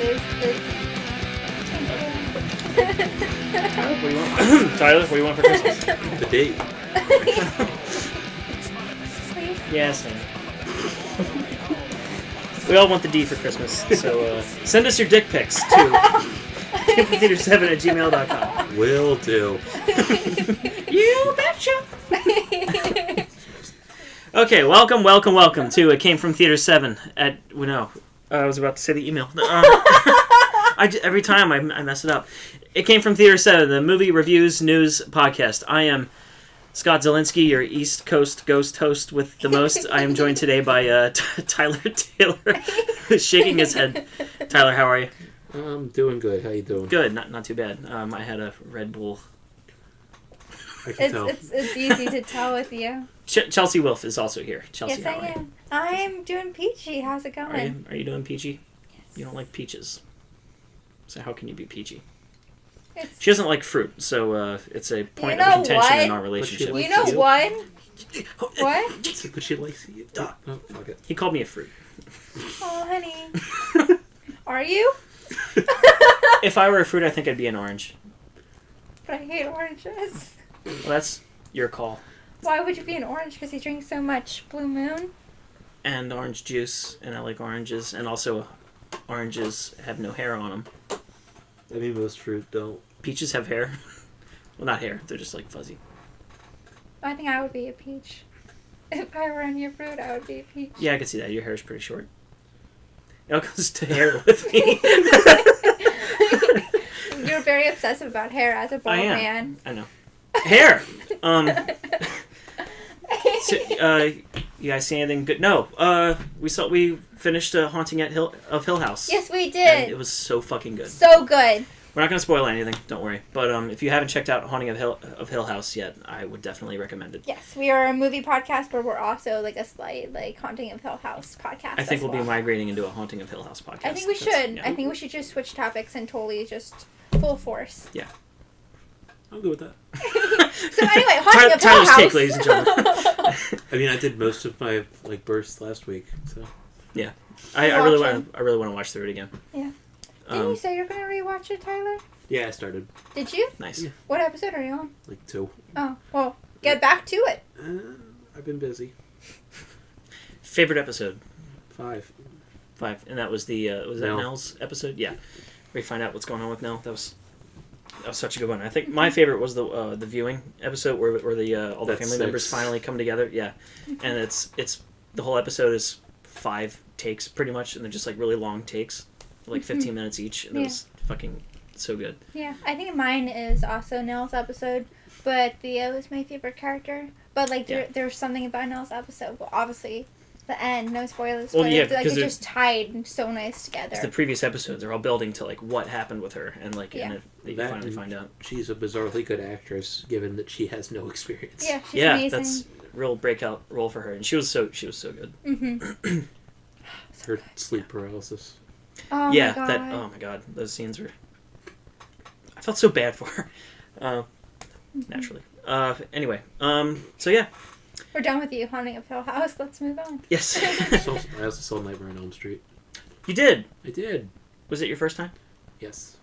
is the... Tyler, what do you want for Christmas? The date. Please? Yes. We all want the D for Christmas, so send us your dick pics to theater7@gmail.com. Will do. You betcha! Okay, welcome to It Came From Theater 7 at... Well, no, I was about to say the email. Every time I mess it up. It Came From Theater 7, the movie reviews news podcast. I am Scott Zielinski, your East Coast ghost host with the most. I am joined today by Tyler Taylor, who's shaking his head. Tyler, how are you? I'm doing good. How you doing? Good, not too bad. I had a Red Bull. I can tell. It's easy to tell with you. Chelsea Wolf is also here. Chelsea, Yes, I am. I'm doing peachy. How's it going? Are you doing peachy? Yes. You don't like peaches. So how can you be peachy? It's... She doesn't like fruit, so it's a point You of know contention what? in our relationship. But You know you. what? What? But she likes you. Oh, fuck it. He called me a fruit. Oh, honey. Are you? If I were a fruit, I think I'd be an orange. But I hate oranges. Well, that's your call. Why would you be an orange? Because you drink so much Blue Moon? And orange juice, and I like oranges, and also oranges have no hair on them. I mean, most fruit don't. Peaches have hair. Well, not hair. They're just like fuzzy. I think I would be a peach. If I were on your fruit, I would be a peach. Yeah, I can see that. Your hair's pretty short. It all goes to hair with me. You're very obsessive about hair as a bald I am. man. I know. Hair! So, you guys see anything good? No. We finished Haunting at Hill House. Yes, we And did. it was so fucking good. So good. We're not going to spoil anything, don't worry. But if you haven't checked out Haunting of Hill House yet, I would definitely recommend it. Yes, we are a movie podcast, but we're also like a slight Haunting of Hill House podcast. I think as we'll well. be migrating into a Haunting of Hill House podcast. I think we should. Yeah. I think we should just switch topics and totally just full force. Yeah. I'm good with that. So anyway, Haunting of Hill Tyler's House. take, ladies and gentlemen. I mean, I did most of my bursts last week, so. Yeah. I really want to watch through it again. Yeah. Didn't you say you're going to rewatch it, Tyler? Yeah, I started. Did you? Nice. Yeah. What episode are you on? Like 2. Oh, well, get back to it. I've been busy. Favorite episode? 5. 5. And that was the was that Nell. Nell's episode? Yeah. We find out what's going on with Nell. That was such a good one. I think my favorite was the viewing episode where the all the That's family members 6. finally come together. Yeah. And it's the whole episode is 5 takes pretty much, and they're just like really long takes, like 15 minutes each, and it was fucking so good. Yeah, I think mine is also Nell's episode, but Theo is my favorite character. But there's something about Nell's episode. Well, obviously, the end, no spoilers. Well, but yeah, it's, because it just tied so nice together. The previous episodes are all building to like what happened with her, and like and you That finally and find out. She's a bizarrely good actress, given that she has no experience. Yeah, she's Yeah, amazing. that's a real breakout role for her, and she was so good. Mm-hmm. Her sleep paralysis. Oh Yeah, my god. oh my god, those scenes were. I felt so bad for her. Naturally. Anyway, so yeah. We're done with you, Haunting of Hill House. Let's move on. Yes. I also saw Nightmare on Elm Street. You did. I did. Was it your first time? Yes.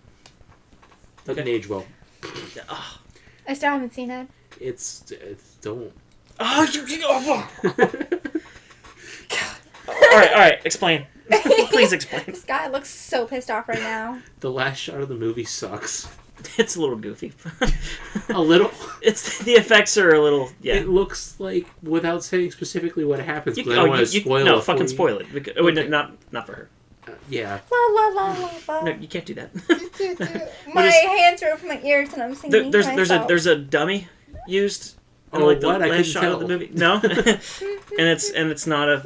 Doesn't Okay. age well. Oh, I still haven't seen it. It's don't. oh you. All right. Explain. Please explain. This guy looks so pissed off right now. The last shot of the movie sucks. It's a little goofy. A little. It's the effects are a little. Yeah. It looks like, without saying specifically what happens, You, because I don't want to spoil it. no, for fucking you. spoil it. Because, wait, no, not for her. Yeah. La la la la la. No, you can't do that. My just- hands are over my ears and I'm singing There's a dummy used. In, Oh, like the what? I last couldn't shot tell. of the movie. No, and it's not a.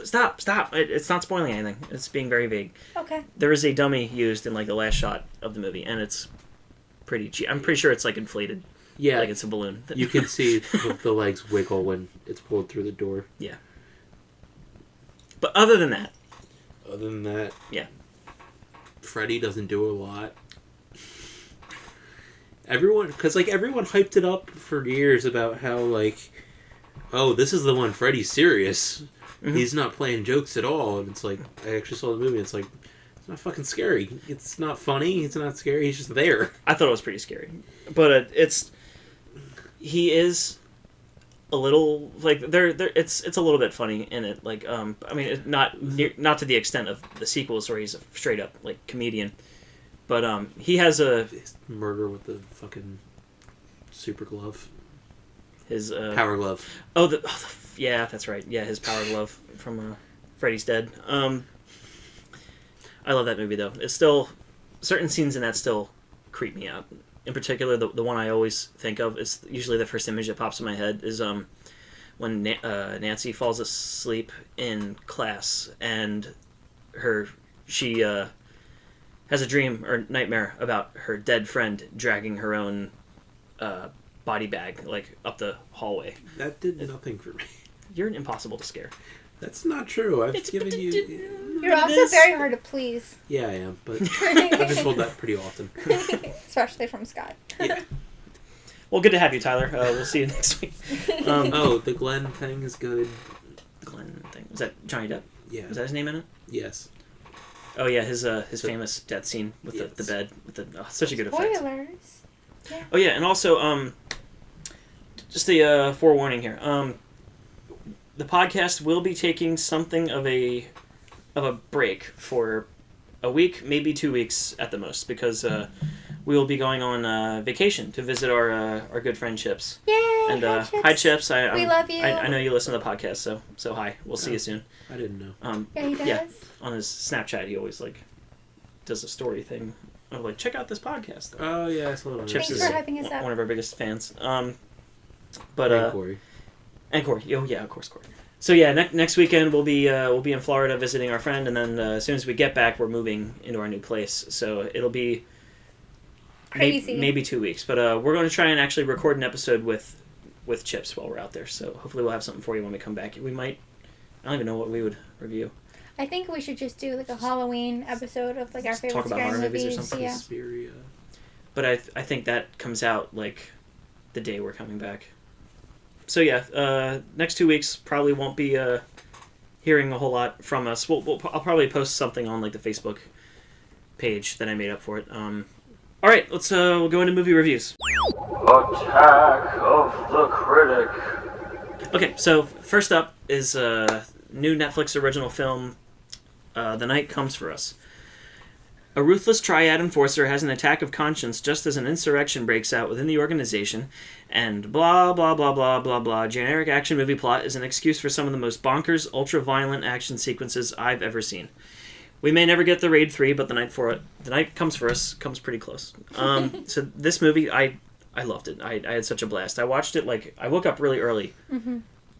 Stop! It's not spoiling anything. It's being very vague. Okay. There is a dummy used in like the last shot of the movie, and it's pretty cheap. I'm pretty sure it's like inflated. Yeah. Like it's a balloon. You can see the legs wiggle when it's pulled through the door. Yeah. But other than that. Other than that. Yeah. Freddy doesn't do a lot. Everyone hyped it up for years about how, like, oh, this is the one Freddy's serious. Mm-hmm. He's not playing jokes at all. And it's like, I actually saw the movie, and it's like, It's not fucking scary. It's not funny. It's not scary. He's just there. I thought it was pretty scary, but he is a little like it's a little bit funny in it. Like I mean, not to the extent of the sequels where he's a straight up like comedian, but he has his murder with the fucking super glove. His power glove. Yeah, that's right. Yeah, his power glove from Freddy's Dead. I love that movie though. It's still certain scenes in that still creep me out. In particular, the one I always think of is usually the first image that pops in my head is when Nancy falls asleep in class and she has a dream or nightmare about her dead friend dragging her own body bag like up the hallway. That did nothing for me. You're impossible to scare. That's not true. I've given you... You're also very hard to please. Yeah, I am, but I've been told that pretty often. Especially from Scott. Yeah. Well, good to have you, Tyler. We'll see you next week. The Glenn thing is good. Glenn thing. Was that Johnny Depp? Yeah. Was that his name in it? Yes. Oh, yeah, his famous death scene with the bed. With such a good effect. Spoilers. Yeah. Oh, yeah, and also, just the forewarning here. The podcast will be taking something of a break for a week, maybe 2 weeks at the most, because we will be going on vacation to visit our good friend Chips. Yay! And hi, Chips. hi, Chips. We love you. I know you listen to the podcast, so hi. We'll see you soon. I didn't know. Yeah, he does. Yeah, on his Snapchat, he always does a story thing of check out this podcast. Oh yeah, I saw that. Chips Thanks is for hyping us up. one of our biggest fans. And Corey. And Corey. Oh yeah, of course, Corey. So yeah, next weekend we'll be in Florida visiting our friend, and then as soon as we get back, we're moving into our new place. So it'll be crazy. Maybe 2 weeks, but we're going to try and actually record an episode with Chips while we're out there. So hopefully we'll have something for you when we come back. We might. I don't even know what we would review. I think we should just do a Halloween episode of our favorite talk about scary horror movies or movies. something. Yeah. Suspiria. But I think that comes out the day we're coming back. So yeah, next 2 weeks probably won't be hearing a whole lot from us. I'll probably post something on the Facebook page that I made up for it. All right, let's we'll go into movie reviews. Attack of the Critic. Okay, so first up is a new Netflix original film, The Night Comes for Us. A ruthless triad enforcer has an attack of conscience just as an insurrection breaks out within the organization, and blah, blah, blah, blah, blah, blah. Generic action movie plot is an excuse for some of the most bonkers, ultra-violent action sequences I've ever seen. We may never get the Raid 3, but The Night Comes for Us comes pretty close. So this movie, I loved it. I had such a blast. I watched it, I woke up really early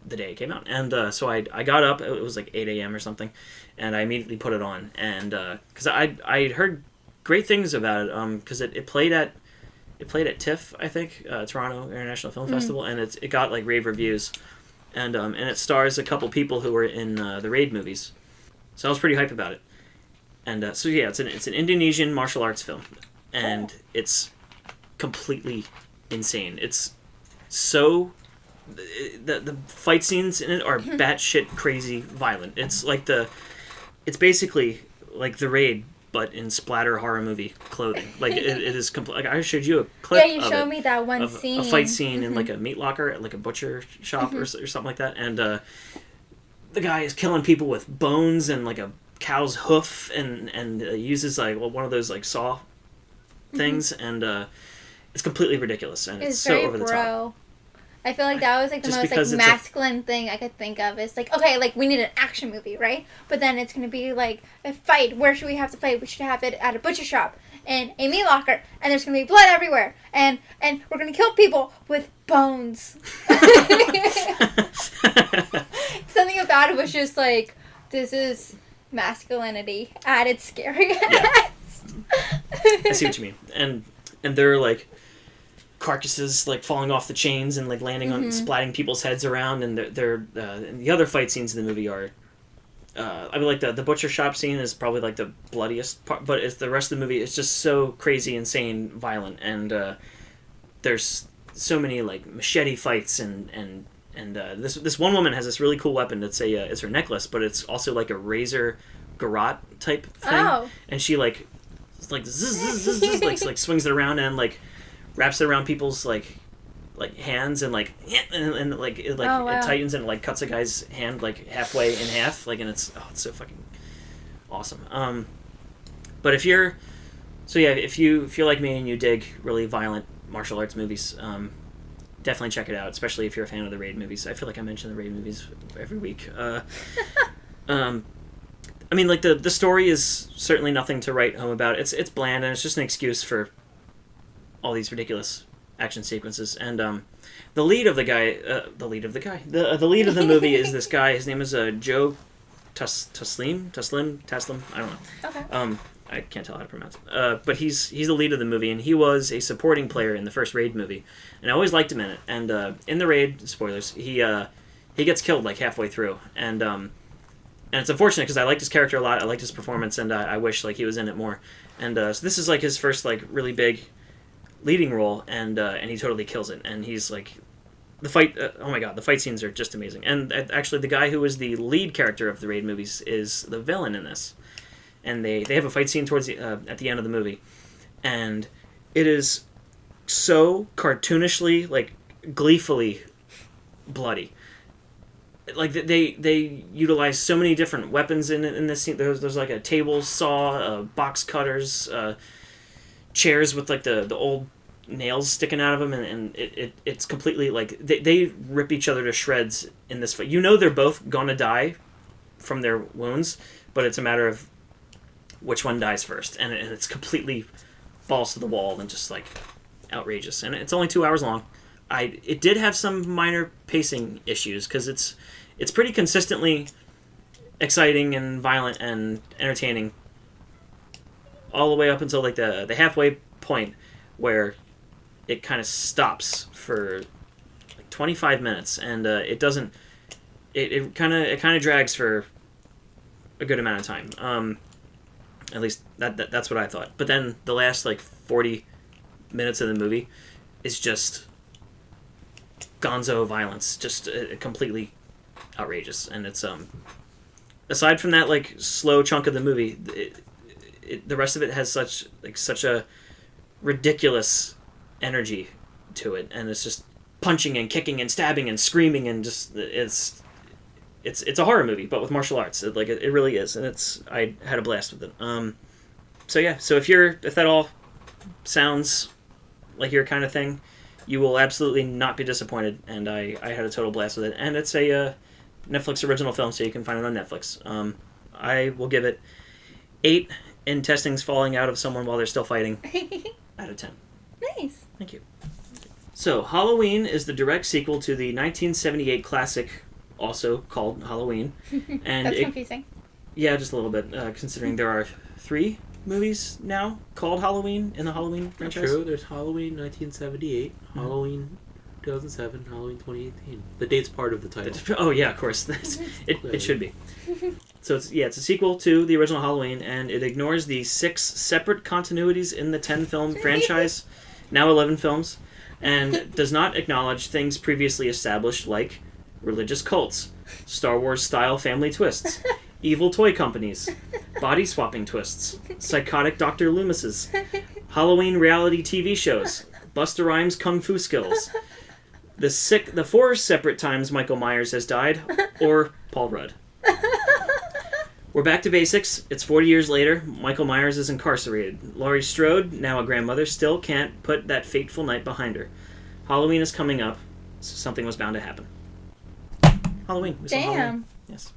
the day it came out, and so I got up, it was 8 a.m. or something, and I immediately put it on, and because I heard great things about it, because it played at TIFF, I think, Toronto International Film Festival, and it got rave reviews, and it stars a couple people who were in the Raid movies, so I was pretty hyped about it, and so yeah, it's an Indonesian martial arts film, and it's completely insane. It's so the fight scenes in it are batshit crazy violent. It's it's basically like The Raid, but in splatter horror movie clothing. It is complete. I showed you a clip. Yeah, you showed me that one scene. A fight scene in a meat locker at a butcher shop or something like that, and the guy is killing people with bones and a cow's hoof, and uses one of those saw things, and it's completely ridiculous, and it's so over the top. I feel like that was the most masculine thing I could think of. It's okay, we need an action movie, right? But then it's gonna be a fight. Where should we have to fight? We should have it at a butcher shop and a meat locker, and there's gonna be blood everywhere, and we're gonna kill people with bones. Something about it was just this is masculinity at its scariest. Yeah. I see what you mean, and they're carcasses falling off the chains and landing on splatting people's heads around, and they're and the other fight scenes in the movie are I mean the butcher shop scene is probably the bloodiest part, but it's the rest of the movie is just so crazy, insane, violent, and there's so many machete fights, and this one woman has this really cool weapon. It's her necklace, but it's also a razor garrote type thing, Oh. and she like zzz, zzz, zzz, like swings it around and like wraps it around people's like hands and like and like it like Oh, wow. it tightens and like cuts a guy's hand like halfway in half, like, and it's so fucking awesome. But if you're if you're like me and you dig really violent martial arts movies, definitely check it out, especially if you're a fan of the Raid movies. I feel like I mention the Raid movies every week. I mean, like, the story is certainly nothing to write home about. It's bland, and it's just an excuse for all these ridiculous action sequences. And the lead of the movie is this guy. His name is Joe Taslim. I don't know. Okay. I can't tell how to pronounce it. But he's the lead of the movie, and he was a supporting player in the first Raid movie, and I always liked him in it. And in the Raid, spoilers, he gets killed like halfway through, and it's unfortunate because I liked his character a lot. I liked his performance, and I wish like he was in it more. And so this is like his first like really big leading role, and he totally kills it. And he's like the fight. Oh my god, the fight scenes are just amazing. And actually, the guy who was the lead character of the Raid movies is the villain in this. And they have a fight scene towards at the end of the movie, and it is so cartoonishly, like, gleefully bloody. Like, they utilize so many different weapons in this scene. There's like a table saw, box cutters, chairs with like the old nails sticking out of them, and it's completely like they rip each other to shreds in this fight. You know they're both gonna die from their wounds, but it's a matter of which one dies first, and it's completely balls to the wall and just like outrageous. And it's only 2 hours long. It did have some minor pacing issues because it's pretty consistently exciting and violent and entertaining all the way up until like the halfway point where it kind of stops for like 25 minutes, and it doesn't. It kind of drags for a good amount of time. At least that's what I thought. But then the last like 40 minutes of the movie is just gonzo violence, just completely outrageous. And it's aside from that like slow chunk of the movie, the rest of it has such a ridiculous energy to it, and it's just punching and kicking and stabbing and screaming, and just it's a horror movie, but with martial arts. It really is, and I had a blast with it. So if that all sounds like your kind of thing, you will absolutely not be disappointed. And I had a total blast with it, and it's a Netflix original film, so you can find it on Netflix. I will give it 8 intestines falling out of someone while they're still fighting out of 10. Nice. Thank you. So Halloween is the direct sequel to the 1978 classic, also called Halloween. And That's confusing. Yeah, just a little bit, considering there are 3 movies now called Halloween in the Halloween franchise. True, there's Halloween 1978, Halloween 2007, Halloween 2018. The date's part of the title. Oh yeah, of course. It should be. So it's a sequel to the original Halloween, and it ignores the 6 separate continuities in the 10-film franchise, now 11 films, and does not acknowledge things previously established like religious cults, Star Wars-style family twists, evil toy companies, body-swapping twists, psychotic Dr. Loomises, Halloween reality TV shows, Busta Rhymes' kung fu skills, the 4 separate times Michael Myers has died, or Paul Rudd. We're back to basics. It's 40 years later. Michael Myers is incarcerated. Laurie Strode, now a grandmother, still can't put that fateful night behind her. Halloween is coming up, so something was bound to happen. Halloween. We saw Damn. Halloween. Yes.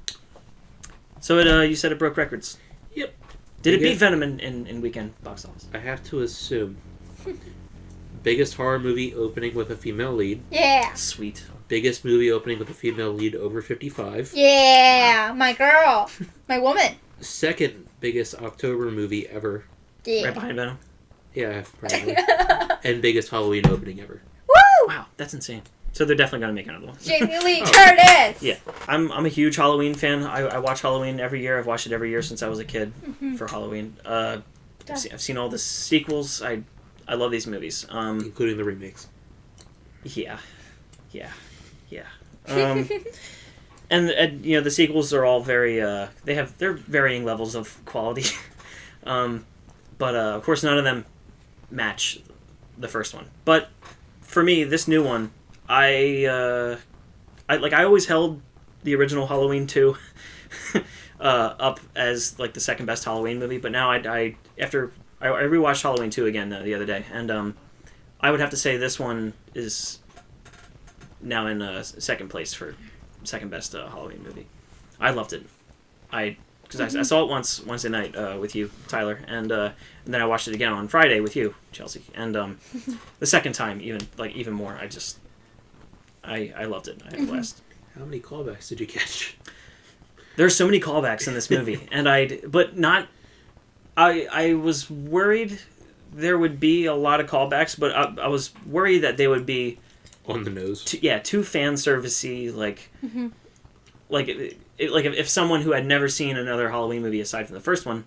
So you said it broke records. Yep. Did it beat Venom in weekend box office? I have to assume. Biggest horror movie opening with a female lead. Yeah. Sweet. Biggest movie opening with a female lead over 55. Yeah. My girl. My woman. Second biggest October movie ever. Yeah. Right behind Venom. Yeah, probably. And biggest Halloween opening ever. Woo! Wow, that's insane. So they're definitely going to make another one. Jamie Lee Curtis. Yeah, I'm a huge Halloween fan. I watch Halloween every year. I've watched it every year since I was a kid for Halloween. I've seen all the sequels. I love these movies. Including the remakes. Yeah. And you know, the sequels are all very they're varying levels of quality. But of course none of them match the first one. But for me, this new one, I always held the original Halloween 2 up as like the second best Halloween movie, but now I rewatched Halloween 2 again the other day, and I would have to say this one is now in second place for second best Halloween movie. I loved it. Because I saw it once Wednesday night with you, Tyler, and then I watched it again on Friday with you, Chelsea, and the second time even more. I loved it. I had a blast. How many callbacks did you catch? There's so many callbacks in this movie, and I was worried there would be a lot of callbacks, but I was worried that they would be on the nose. Too fan servicey, like if someone who had never seen another Halloween movie aside from the first one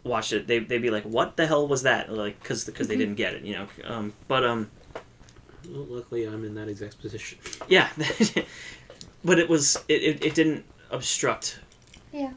watched it, they'd be like, "What the hell was that?" Like because they didn't get it, you know. Well, luckily, I'm in that exact position. Yeah, but it didn't obstruct the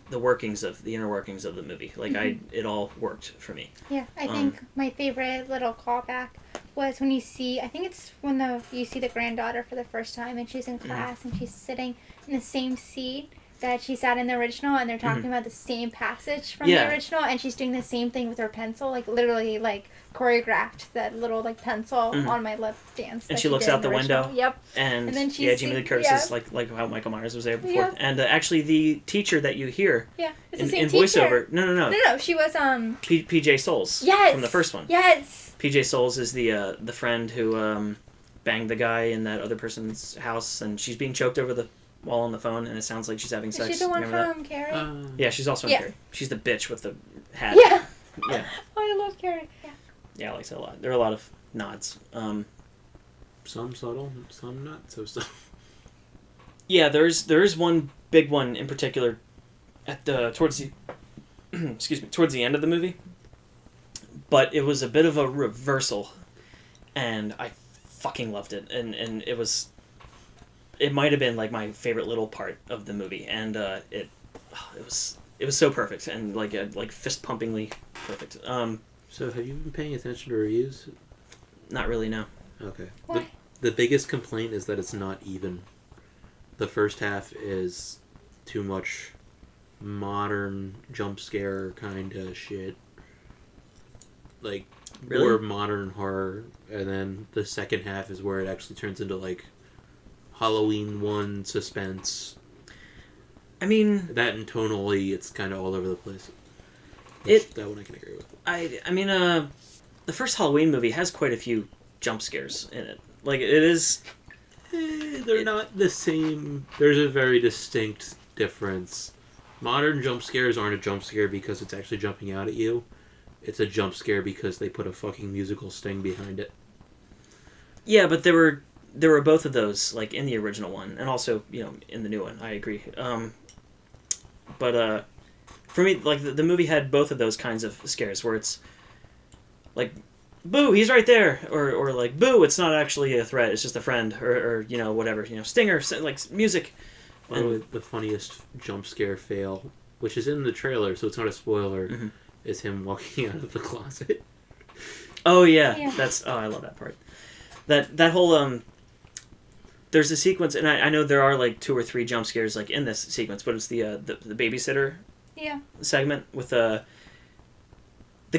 inner workings of the movie. Like it all worked for me. Yeah, I think my favorite little callback was when you see the granddaughter for the first time, and she's in class and she's sitting in the same seat that she sat in the original, and they're talking about the same passage from the original, and she's doing the same thing with her pencil, like literally like choreographed that little like pencil on my lip dance. And she looks out the window. Yep. And then Jamie Lee Curtis is like how Michael Myers was there before. Yep. And actually the teacher that you hear it's in the same voiceover. No, she was PJ Souls. Yes. From the first one. Yes. PJ Souls is the friend who banged the guy in that other person's house, and she's being choked over the wall on the phone, and it sounds like she's having sex. Is she the one Remember from Carrie? Yeah, she's also in Carrie. She's the bitch with the hat. Yeah. Yeah. Oh, I love Carrie. Yeah. Yeah, I like that a lot. There are a lot of nods. Some subtle, some not so subtle. Yeah, there's one big one in particular at towards the towards the end of the movie. But it was a bit of a reversal, and I fucking loved it. And it might have been like my favorite little part of the movie, and it was so perfect and like fist pumpingly perfect. So have you been paying attention to reviews? Not really, no. Okay. Why? The biggest complaint is that it's not even. The first half is too much modern jump scare kind of shit. Like, really? More modern horror, and then the second half is where it actually turns into like Halloween 1 suspense. I mean, that and tonally, it's kind of all over the place. That one I can agree with. I mean, the first Halloween movie has quite a few jump scares in it. Like, it is. They're not the same. There's a very distinct difference. Modern jump scares aren't a jump scare because it's actually jumping out at you. It's a jump scare because they put a fucking musical sting behind it. Yeah, but there were both of those, like, in the original one, and also, you know, in the new one. I agree. But for me, like, the movie had both of those kinds of scares, where it's like, boo, he's right there, or like, boo, it's not actually a threat, it's just a friend, or you know, whatever, you know, stinger, like, music. And the funniest jump scare fail, which is in the trailer, so it's not a spoiler, is him walking out of the closet. Oh yeah. I love that part. That whole there's a sequence, and I know there are like 2 or 3 jump scares like in this sequence, but it's the babysitter segment with the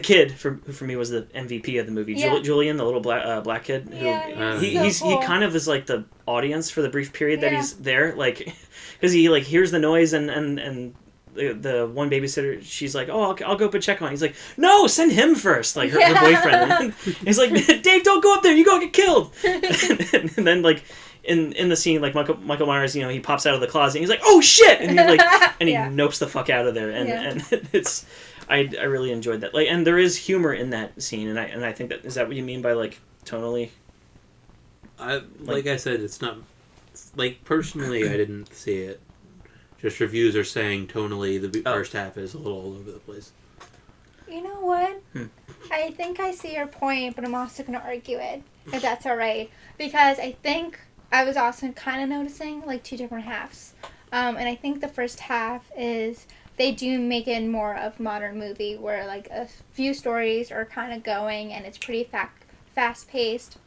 kid who for me was the MVP of the movie, Julian, the little black kid. He kind of is like the audience for the brief period that he's there, like, because he like hears the noise and the one babysitter, she's like, oh, I'll go up and check on it. He's like, no, send him first, like her boyfriend. And he's like, Dave, don't go up there, you go get killed. And then like in the scene, like Michael Myers, you know, he pops out of the closet and he's like, oh shit, and he like and he nopes the fuck out of there, and it's I really enjoyed that, like, and there is humor in that scene, and I think that is that what you mean by like tonally? Like I said, it's not like, personally I didn't see it. Just reviews are saying tonally the first half is a little all over the place. You know what? I think I see your point, but I'm also going to argue it, if that's all right. Because I think I was also kind of noticing like two different halves. And I think the first half is they do make it more of modern movie where like a few stories are kind of going and it's pretty fast paced.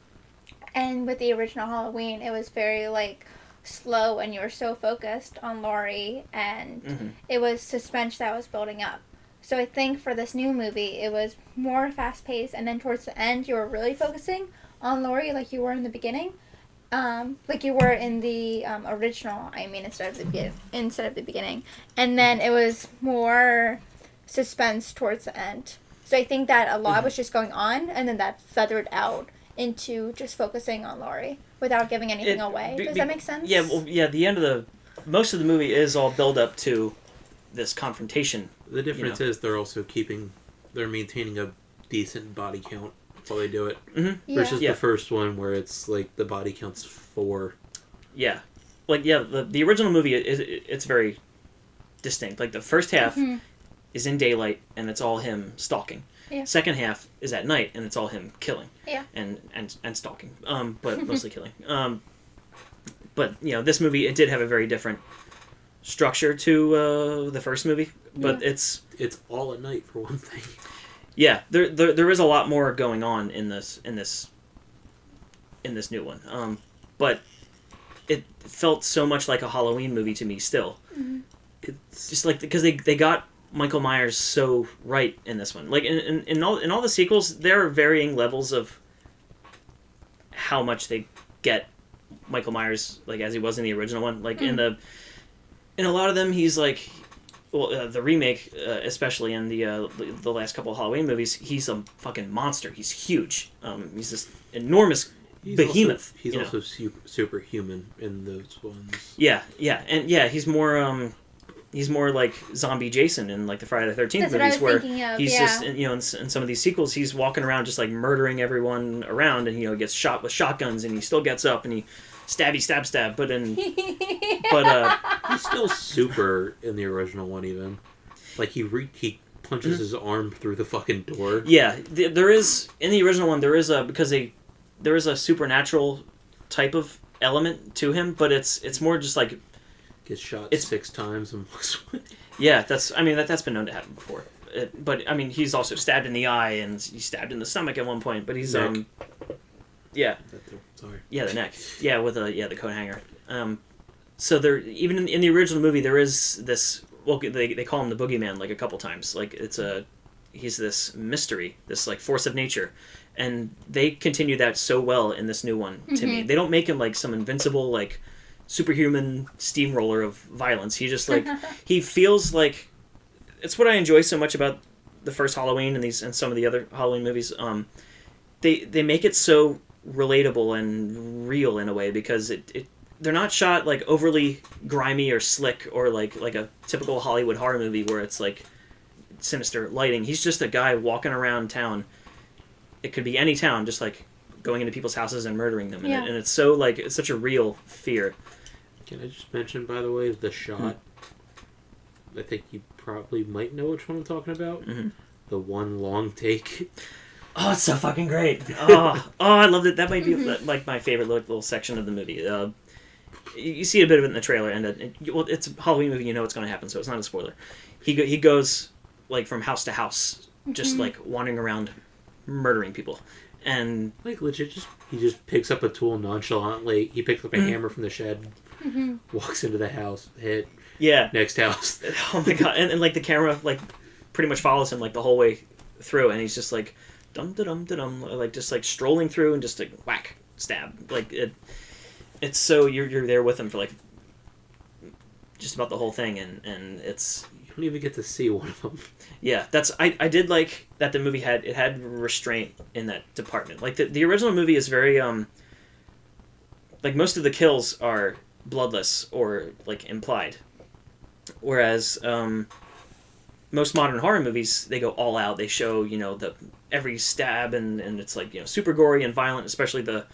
And with the original Halloween, it was very like slow and you were so focused on Laurie and it was suspense that was building up. So I think for this new movie, it was more fast paced, and then towards the end, you were really focusing on Laurie like you were in the beginning, like you were in the original. I mean, instead of the beginning, and then it was more suspense towards the end. So I think that a lot was just going on, and then that feathered out into just focusing on Laurie without giving anything away. Does that make sense? Yeah. Well, yeah. The end of most of the movie is all build up to this confrontation. The difference is they're maintaining a decent body count while they do it. Versus the first one where it's like the body count's 4. Yeah. Like, the original movie, it's very distinct. Like, the first half is in daylight and it's all him stalking. Yeah. Second half is at night and it's all him killing. Yeah. And stalking. But mostly killing. But, this movie, it did have a very different structure to the first movie, but it's all at night for one thing. Yeah, there is a lot more going on in this new one. But it felt so much like a Halloween movie to me still. It's just like because they got Michael Myers so right in this one. Like in all the sequels, there are varying levels of how much they get Michael Myers like as he was in the original one. Like in a lot of them, he's like, well, the remake, especially in the last couple of Halloween movies, he's a fucking monster. He's huge. He's this enormous behemoth. He's also superhuman in those ones. Yeah, and he's more like zombie Jason in like the Friday the 13th movies, where he's just in some of these sequels, he's walking around just like murdering everyone around, and gets shot with shotguns, and he still gets up and he stab, but he's still super in the original one even. Like he punches his arm through the fucking door. Yeah, there is in the original one there is a supernatural type of element to him, but it's more just like gets shot 6 times and walks away. Yeah, that's been known to happen before. But I mean, he's also stabbed in the eye and he's stabbed in the stomach at one point. But he's yeah. Sorry. Yeah, the neck. Yeah, with the coat hanger. So there, even in the original movie, there is this. Well, they call him the boogeyman like a couple times. Like he's this mystery, this like force of nature, and they continue that so well in this new one to me. They don't make him like some invincible like superhuman steamroller of violence. He just like he feels like it's what I enjoy so much about the first Halloween and some of the other Halloween movies. They make it so relatable and real in a way because they're not shot like overly grimy or slick or like a typical Hollywood horror movie where it's like sinister lighting. He's just a guy walking around town. It could be any town, just like going into people's houses and murdering them. And it's so like it's such a real fear. Can I just mention, by the way, the shot? I think you probably might know which one I'm talking about. The one long take. Oh, it's so fucking great. Oh, I loved it. That might be like my favorite little section of the movie. You see a bit of it in the trailer, and well, it's a Halloween movie. You know what's going to happen, so it's not a spoiler. He goes like from house to house, just like wandering around, murdering people, and like legit, he just picks up a tool nonchalantly. He picks up a hammer from the shed, walks into the house, hit. Yeah. Next house. Oh my god! And like the camera like pretty much follows him like the whole way through, and he's just like dum da dum da dum, like just like strolling through and just like whack, stab, like it's so you're there with him for like just about the whole thing, and it's you don't even get to see one of them. Yeah, I did like that the movie had restraint in that department. Like the original movie is very like most of the kills are bloodless or like implied, whereas most modern horror movies, they go all out. They show every stab and it's like super gory and violent, especially the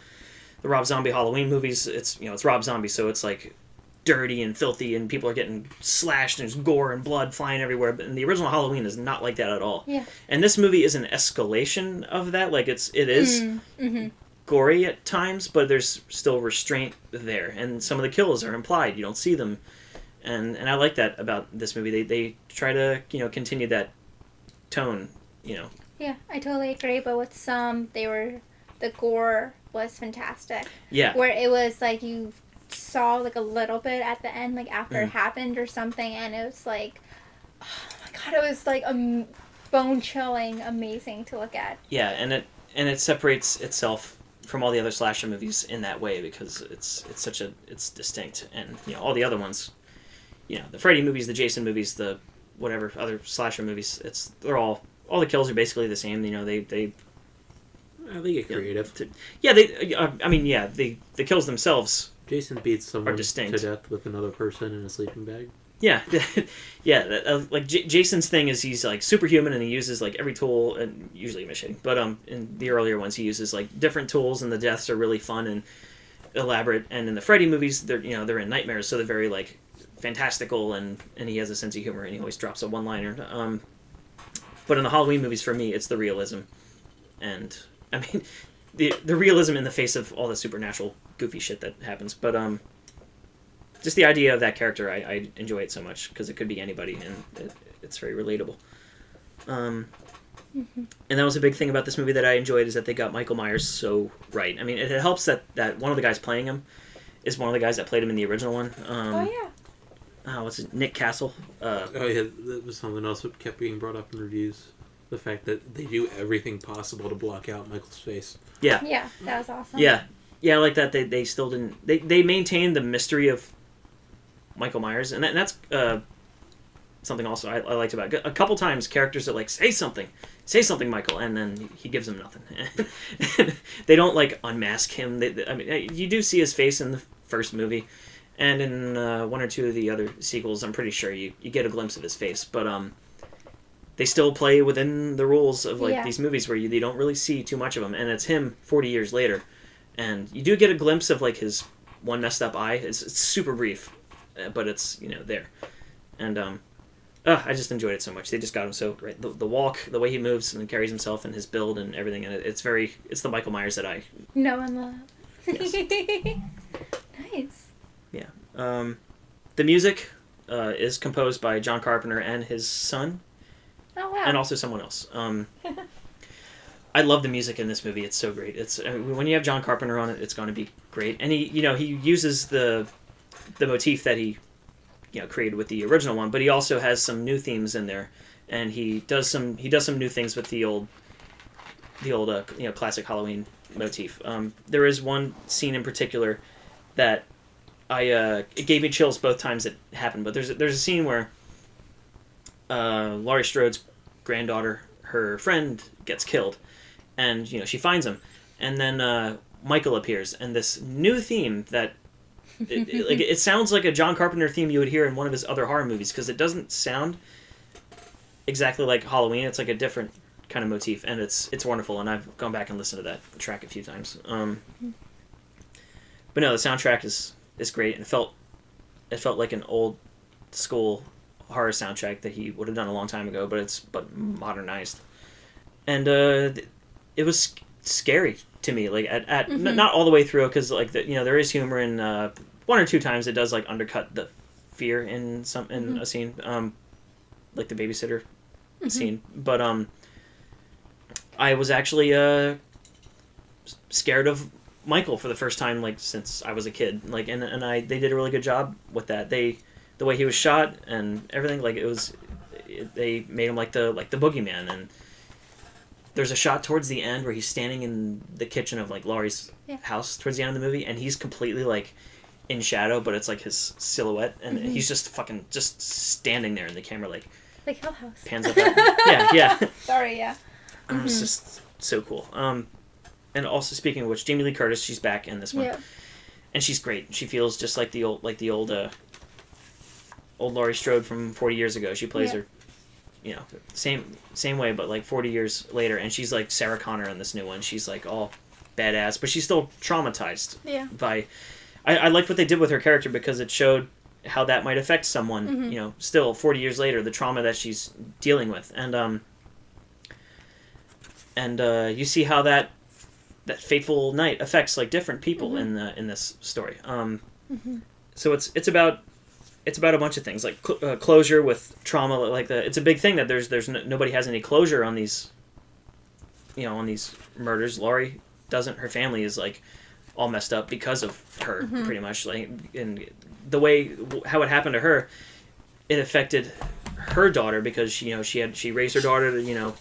Rob Zombie Halloween movies. It's it's Rob Zombie, so it's like dirty and filthy and people are getting slashed and there's gore and blood flying everywhere. But in the original Halloween is not like that at all. Yeah. And this movie is an escalation of that. Like it is gory at times, but there's still restraint there, and some of the kills are implied. You don't see them, and I like that about this movie. They try to continue that tone. Yeah, I totally agree. But with some, the gore was fantastic. Yeah. Where it was like you saw like a little bit at the end, like after it happened or something, and it was like, oh my god, it was like bone chilling, amazing to look at. Yeah, and it separates itself from all the other slasher movies in that way because it's distinct, and all the other ones, the Freddy movies, the Jason movies, the whatever other slasher movies, they're all the kills are basically the same. They get creative. The kills themselves. Jason beats someone distinct. to death with another person in a sleeping bag. Yeah, yeah. Jason's thing is he's like superhuman and he uses like every tool, and usually machine. But in the earlier ones he uses like different tools, and the deaths are really fun and elaborate. And in the Freddy movies, they're in nightmares, so they're very like fantastical, and he has a sense of humor, and he always drops a one-liner. But in the Halloween movies, for me, it's the realism, and I mean the realism in the face of all the supernatural goofy shit that happens. But just the idea of that character, I enjoy it so much because it could be anybody, and it's very relatable. And that was a big thing about this movie that I enjoyed, is that they got Michael Myers so right. I mean, it helps that one of the guys playing him is one of the guys that played him in the original one. What's it? Nick Castle. That was something else that kept being brought up in reviews. The fact that they do everything possible to block out Michael's face. Yeah, that was awesome. Yeah, I like that. They still didn't. They maintained the mystery of Michael Myers, and that's something also I liked about it. A couple times characters are like, say something Michael, and then he gives them nothing. They don't like unmask him. I mean, you do see his face in the first movie, and in one or two of the other sequels, I'm pretty sure you get a glimpse of his face, but they still play within the rules of these movies where they don't really see too much of him, and it's him 40 years later, and you do get a glimpse of like his one messed up eye. It's super brief, but it's there, and I just enjoyed it so much. They just got him so right. The walk, the way he moves and carries himself, and his build and everything, and it's the Michael Myers that I know and love. Yes. Nice. Yeah. The music is composed by John Carpenter and his son. Oh wow. And also someone else. I love the music in this movie. It's so great. When you have John Carpenter on it, it's going to be great. And he uses the motif that he created with the original one, but he also has some new themes in there, and he does some new things with the old classic Halloween motif. There is one scene in particular that it gave me chills both times it happened. But there's a scene where Laurie Strode's granddaughter, her friend, gets killed, and she finds him, and then Michael appears, and this new theme that it sounds like a John Carpenter theme you would hear in one of his other horror movies, because it doesn't sound exactly like Halloween. It's like a different kind of motif, and it's wonderful, and I've gone back and listened to that track a few times. But no, the soundtrack is great, and it felt like an old school horror soundtrack that he would have done a long time ago, but modernized, and it was scary to me, like at not all the way through, because like there is humor in one or two times it does like undercut the fear in a scene, like the babysitter scene, but I was actually scared of Michael for the first time, like since I was a kid, like and they did a really good job with that. The way he was shot and everything, like they made him like the boogeyman. And there's a shot towards the end where he's standing in the kitchen of like Laurie's house towards the end of the movie, and he's completely like in shadow, but it's like his silhouette, and he's just standing there, and the camera like Hill House pans up. Yeah. Sorry, yeah. It's just so cool. And also, speaking of which, Jamie Lee Curtis, she's back in this one, and she's great. She feels just like the old Laurie Strode from 40 years ago. She plays her, same way, but like 40 years later, and she's like Sarah Connor in this new one. She's like all badass, but she's still traumatized. Yeah. I liked what they did with her character, because it showed how that might affect someone. Still 40 years later, the trauma that she's dealing with, and you see how that that fateful night affects like different people in this story. So it's about a bunch of things like closure with trauma. Like it's a big thing that there's nobody has any closure on these, on these murders. Laurie doesn't. Her family is like all messed up because of her, pretty much. Like, and the way how it happened to her, it affected her daughter because she raised her daughter to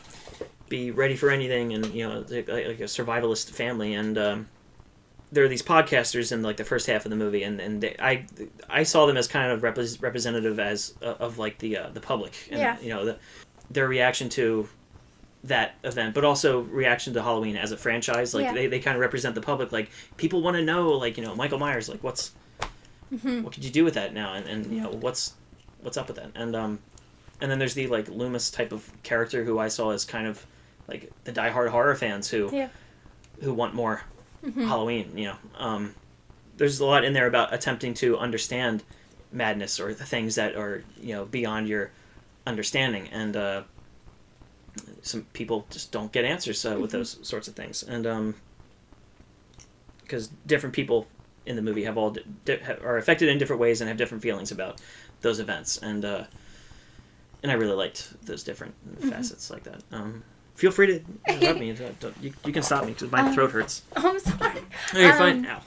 be ready for anything, and like a survivalist family. And there are these podcasters in like the first half of the movie, and I saw them as kind of representative of like the public, and their reaction to that event, but also reaction to Halloween as a franchise. Like they kind of represent the public. Like people want to know, like Michael Myers, like what could you do with that now, and what's up with that, and then there's the like Loomis type of character who I saw as kind of like the diehard horror fans who want more Halloween. There's a lot in there about attempting to understand madness or the things that are beyond your understanding, and some people just don't get answers with those sorts of things, and because different people in the movie have are affected in different ways and have different feelings about those events, and I really liked those different facets like that. Feel free to interrupt me. You can stop me because my throat hurts. I'm sorry. No, you're fine. Ow.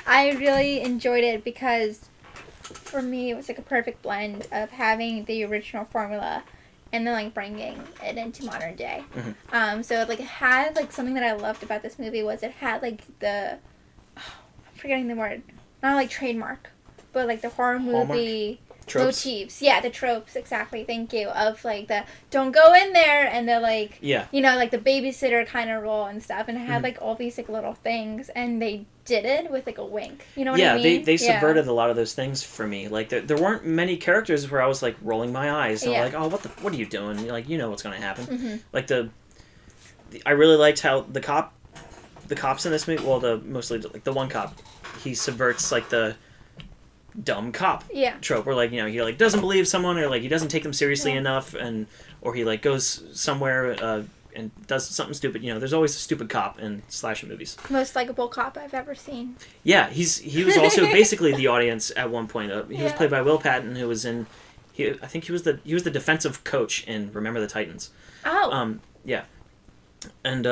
I really enjoyed it because for me it was like a perfect blend of having the original formula and then like bringing it into modern day. So like it had like something that I loved about this movie was it had like I'm forgetting the word, not like trademark, but like the horror movie tropes. Motifs. Yeah, the tropes, exactly. Thank you. Of like the don't go in there and the like like the babysitter kind of role and stuff, and it had like all these like little things, and they did it with like a wink. You know what I mean? They subverted a lot of those things for me. Like there weren't many characters where I was like rolling my eyes and like, oh, what are you doing? Like what's gonna happen. Like I really liked how the cops in this movie. Well, mostly like the one cop, he subverts like the dumb cop trope where like he like doesn't believe someone, or like he doesn't take them seriously enough, or he like goes somewhere and does something stupid. There's always a stupid cop in slasher movies. Most likable cop I've ever seen. Yeah, he was also basically the audience at one point. He was played by Will Patton, who was in I think he was the defensive coach in Remember the Titans. Oh. Yeah. And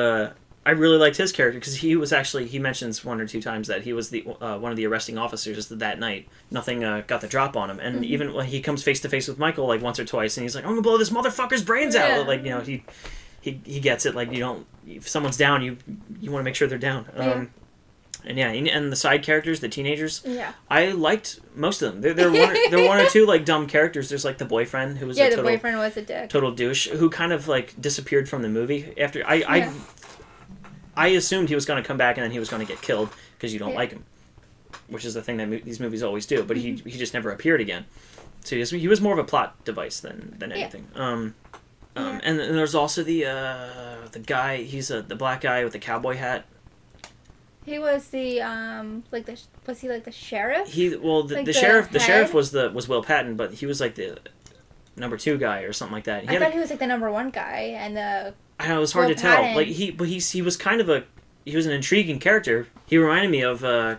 I really liked his character because he mentions one or two times that he was the one of the arresting officers that night. Nothing got the drop on him, and even when he comes face to face with Michael like once or twice, and he's like, "I'm gonna blow this motherfucker's brains out." Like he gets it. Like if someone's down, you want to make sure they're down. And the side characters, the teenagers, I liked most of them. There were one or two like dumb characters. There's like the boyfriend who was the boyfriend was a dick, total douche, who kind of like disappeared from the movie after I assumed he was going to come back and then he was going to get killed because you don't like him, which is the thing that these movies always do. But he just never appeared again. So he was more of a plot device than anything. And there's also the guy. He's the black guy with the cowboy hat. He was the was he like the sheriff? The sheriff was Will Patton, but he was like the number 2 guy or something like that. I thought he was like the number 1 guy, and the. I know, it was hard to tell. Like he was kind of he was an intriguing character. He reminded me of the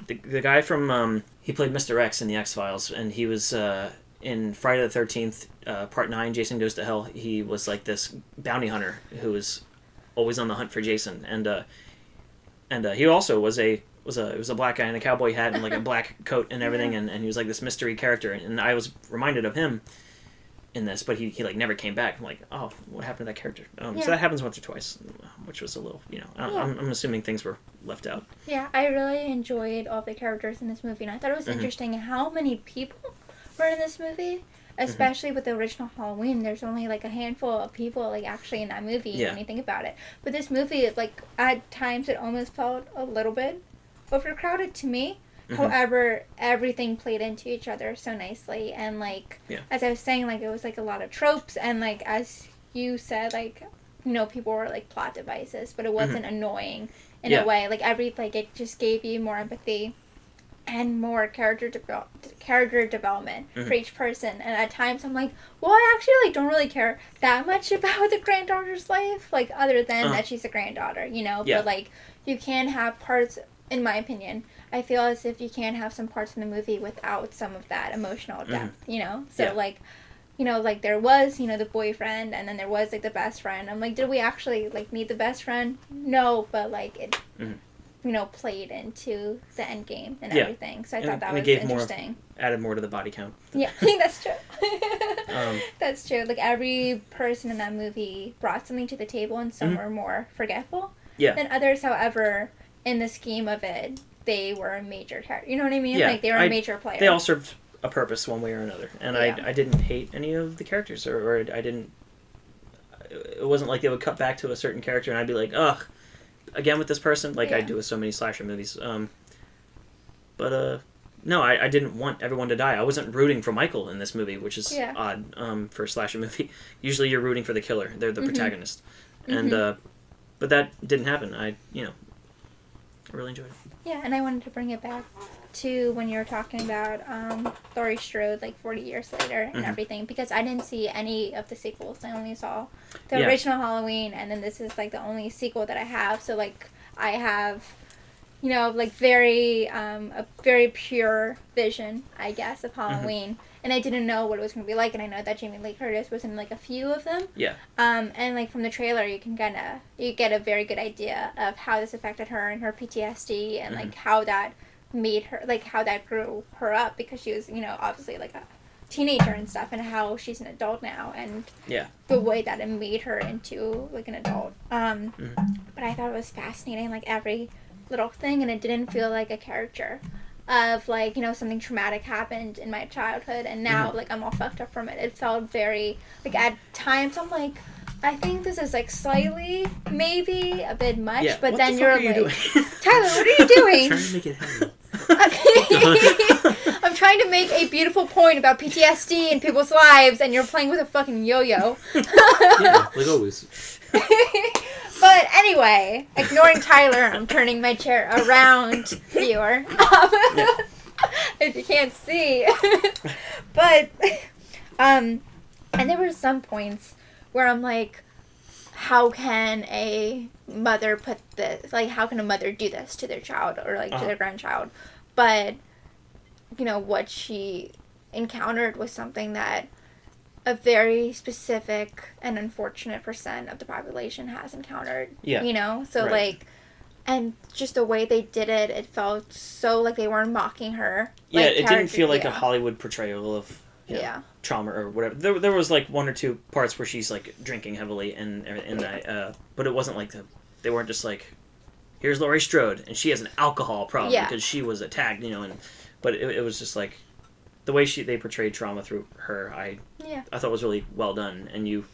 guy from he played Mr. X in the X-Files, and he was in Friday the 13th Part 9, Jason Goes to Hell. He was like this bounty hunter who was always on the hunt for Jason, and he also was a black guy in a cowboy hat and like a black coat and everything, and he was like this mystery character, and I was reminded of him in this, but he like never came back. I'm like, oh, what happened to that character? So that happens once or twice, which was a little, I'm assuming things were left out. Yeah, I really enjoyed all the characters in this movie, and I thought it was interesting how many people were in this movie, especially with the original Halloween. There's only like a handful of people like actually in that movie when you think about it. But this movie, like at times, it almost felt a little bit overcrowded to me. However, everything played into each other so nicely, and like as I was saying, like it was like a lot of tropes, and like as you said, like people were like plot devices, but it wasn't annoying in a way. Like it just gave you more empathy and more character development for each person. And at times I'm like, well, I actually like don't really care that much about the granddaughter's life, like other than that she's a granddaughter, you know. Yeah. But like you can have parts, in my opinion, I feel as if you can't have some parts in the movie without some of that emotional depth, you know. So like, you know, like there was, you know, the boyfriend, and then there was like the best friend. I'm like, did we actually like need the best friend? No, but like it you know, played into the end game and everything. So I thought that was interesting. Added more to the body count. Yeah, I think that's true. That's true. Like, every person in that movie brought something to the table, and some were more forgetful than others. However, in the scheme of it, they were a major character. You know what I mean? Yeah, like, they were a major player. They all served a purpose one way or another. And I didn't hate any of the characters, or I didn't... It wasn't like they would cut back to a certain character and I'd be like, ugh, again with this person, like I do with so many slasher movies. No, I didn't want everyone to die. I wasn't rooting for Michael in this movie, which is odd for a slasher movie. Usually you're rooting for the killer. They're the protagonist. And but that didn't happen. I really enjoyed it. Yeah, and I wanted to bring it back to when you were talking about Laurie Strode, like 40 years later and everything, because I didn't see any of the sequels. I only saw the original Halloween, and then this is like the only sequel that I have. So like I have, you know, like a very pure vision, I guess, of Halloween. And I didn't know what it was going to be like, and I know that Jamie Lee Curtis was in like a few of them. Yeah. And like from the trailer, you get a very good idea of how this affected her and her PTSD, and like how that made her, like how that grew her up, because she was, you know, obviously like a teenager and stuff, and how she's an adult now, and the way that it made her into like an adult. But I thought it was fascinating, like every little thing, and it didn't feel like a caricature of like, you know, something traumatic happened in my childhood and now like I'm all fucked up from it. It felt very like, at times I'm like, I think this is like slightly maybe a bit much, but then you're like, Tyler, what are you doing? I'm trying to make it happen. I'm trying to make a beautiful point about PTSD in people's lives, and you're playing with a fucking yo-yo. Yeah, like always. But anyway, ignoring Tyler, I'm turning my chair around, viewer. If you can't see. But, and there were some points where I'm like, how can a mother put this, like, how can a mother do this to their child or, like, to their grandchild? But, you know, what she encountered was something that a very specific and unfortunate percent of the population has encountered. Yeah. You know? So, like, and just the way they did it, it felt so like they weren't mocking her. Yeah, like, it didn't feel like a Hollywood portrayal of trauma or whatever. There was like one or two parts where she's like drinking heavily and that, but it wasn't like they weren't just like, here's Laurie Strode and she has an alcohol problem because she was attacked, you know, but it was just like the way they portrayed trauma through her. I thought was really well done, and you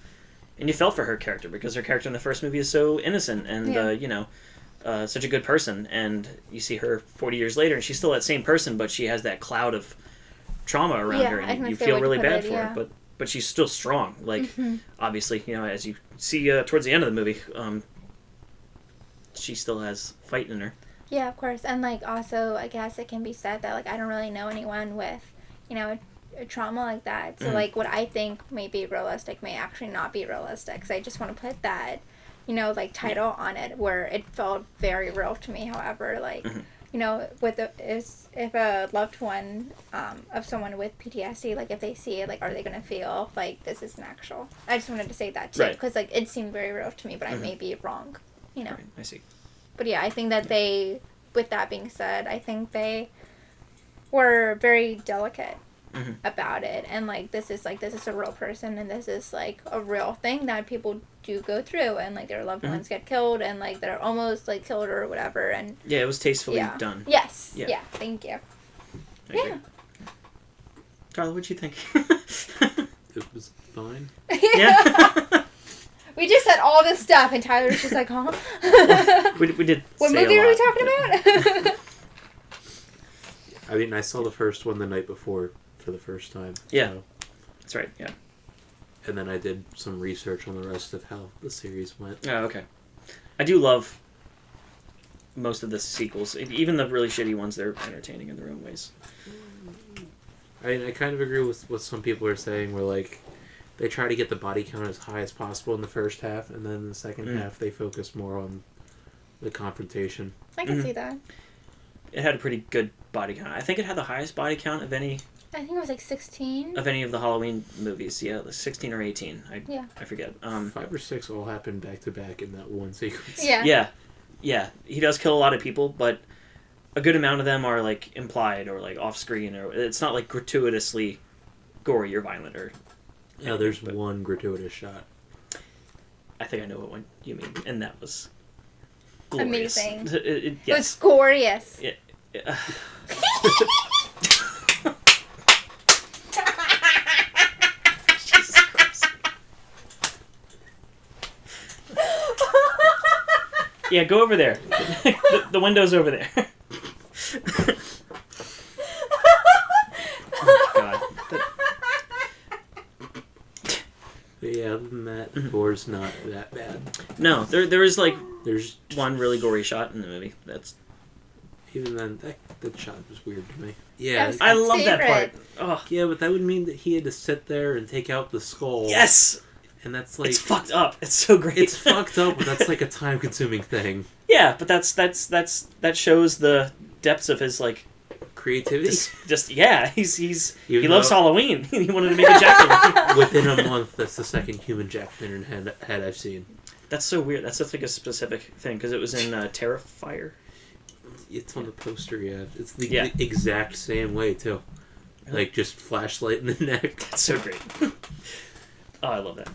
felt for her character because her character in the first movie is so innocent and you know, such a good person, and you see her 40 years later and she's still that same person, but she has that cloud of trauma around her, and you feel really bad for her, but she's still strong. Like obviously, you know, as you see towards the end of the movie, she still has fight in her. Yeah, of course. And like also, I guess it can be said that like I don't really know anyone with, you know, a trauma like that. So like what I think may be realistic may actually not be realistic. So I just want to put that, you know, like title on it where it felt very real to me. However, like you know, with if a loved one of someone with PTSD, like if they see it, like are they gonna feel like this is an actual? I just wanted to say that too, because like it seemed very real to me, but I may be wrong, you know. Right, I see. But yeah, I think that they, with that being said, I think they were very delicate about it, and like this is a real person, and this is like a real thing that people do go through, and like their loved ones get killed, and like they're almost like killed or whatever, and it was tastefully done. Yes. Yeah. Thank you. Carla, what'd you think? It was fine. Yeah. We just said all this stuff, and Tyler was just like, huh? we did. What movie are we talking about? I mean, I saw the first one the night before for the first time. Yeah. So. That's right, yeah. And then I did some research on the rest of how the series went. Oh, okay. I do love most of the sequels, even the really shitty ones, they're entertaining in their own ways. I kind of agree with what some people are saying, where like they try to get the body count as high as possible in the first half, and then in the second half they focus more on the confrontation. I can see that. It had a pretty good body count. I think it had the highest body count of any. I think it was like 16. Of any of the Halloween movies, yeah, 16 or 18. I forget. 5 or 6 all happened back to back in that one sequence. Yeah. He does kill a lot of people, but a good amount of them are like implied or like off screen, or it's not like gratuitously gory or violent or. Yeah, there's one gratuitous shot. I think I know what one you mean, and that was glorious. Amazing. It was glorious. Yeah. Jesus Christ. Yeah, go over there. The window's over there. Oh, God. But yeah, other than that, the gore's not that bad. No, there is like there's one really gory shot in the movie. That's even then that shot was weird to me. Yeah, I love that part. Oh. Yeah, but that would mean that he had to sit there and take out the skull. Yes. And that's like it's fucked up. It's so great. It's fucked up, but that's like a time-consuming thing. Yeah, but that shows the depths of his like creativity. He loves Halloween. He wanted to make a jack-o'-lantern. Within a month, that's the second human jack-o'-lantern head I've seen. That's so weird. That's like a specific thing because it was in Terrifier. It's on the poster, yeah. It's the exact same way too. Really? Like just flashlight in the neck. That's so great. Oh, I love that.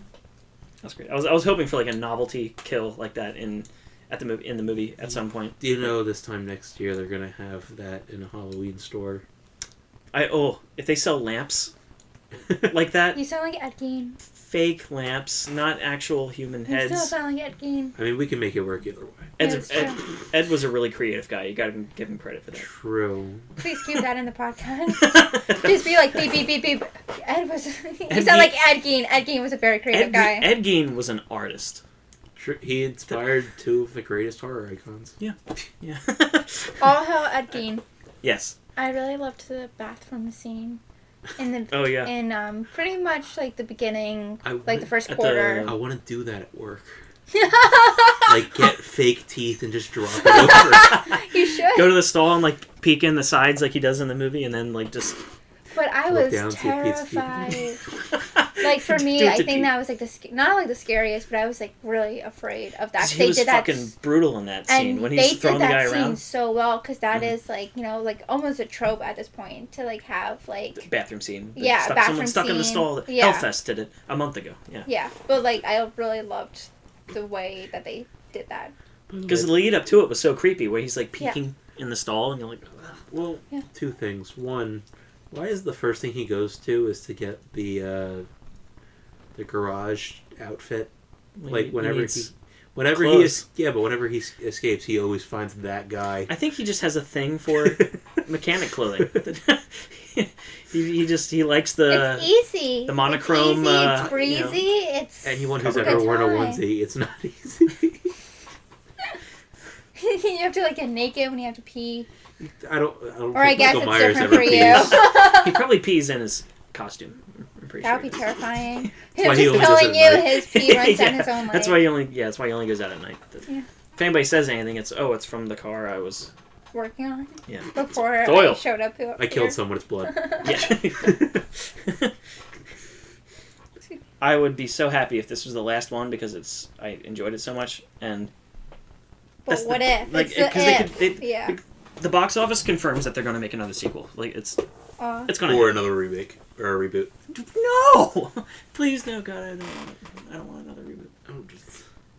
That's great. I was hoping for like a novelty kill like that in the movie at some point. Do you know this time next year they're gonna have that in a Halloween store? If they sell lamps like that. You sound like Ed Gein. Fake lamps, not actual human heads. You still sound like Ed Gein. I mean, we can make it work either way. Ed was a really creative guy. You gotta give him credit for that. True. Please keep that in the podcast. Just be like, beep, beep, beep, beep. You sound like Ed Gein. Ed Gein was a very creative guy. Ed Gein was an artist. He inspired two of the greatest horror icons. Yeah. All hail Ed Gein. Yes. I really loved the bathroom scene. In the in pretty much like the beginning, the first quarter. I want to do that at work. Like get fake teeth and just drop it over. You should go to the stall and like peek in the sides like he does in the movie, and then like just. But I was terrified. Like for me, I think that was like not like the scariest, but I was like really afraid of that. He was fucking brutal in that scene when he's throwing the guy around. They did that scene so well because that is like like almost a trope at this point to like have like the bathroom scene. Someone stuck in the stall. Yeah. Hellfest did it a month ago. Yeah. Yeah, but like I really loved the way that they did that. Because the lead up to it was so creepy, where he's like peeking in the stall, and you're like, ugh. Well, two things. One, why is the first thing he goes to is to get the garage outfit? Like whenever he escapes, he always finds that guy. I think he just has a thing for mechanic clothing. he likes the it's easy. The monochrome. It's breezy. It's anyone who's ever worn a onesie, it's not easy. You have to like get naked when you have to pee. I don't. Or I guess it's different for you. He probably pees in his costume. That would be terrifying. Him just telling you his pee runs down his own leg. That's why he only goes out at night. If anybody says anything, it's from the car I was working on. Yeah. Before I showed up here. I killed someone with blood. Yeah. I would be so happy if this was the last one because I enjoyed it so much and. But what if? Like, the box office confirms that they're going to make another sequel. Like it's going to or another remake or a reboot. No, please no, God, I don't want another reboot.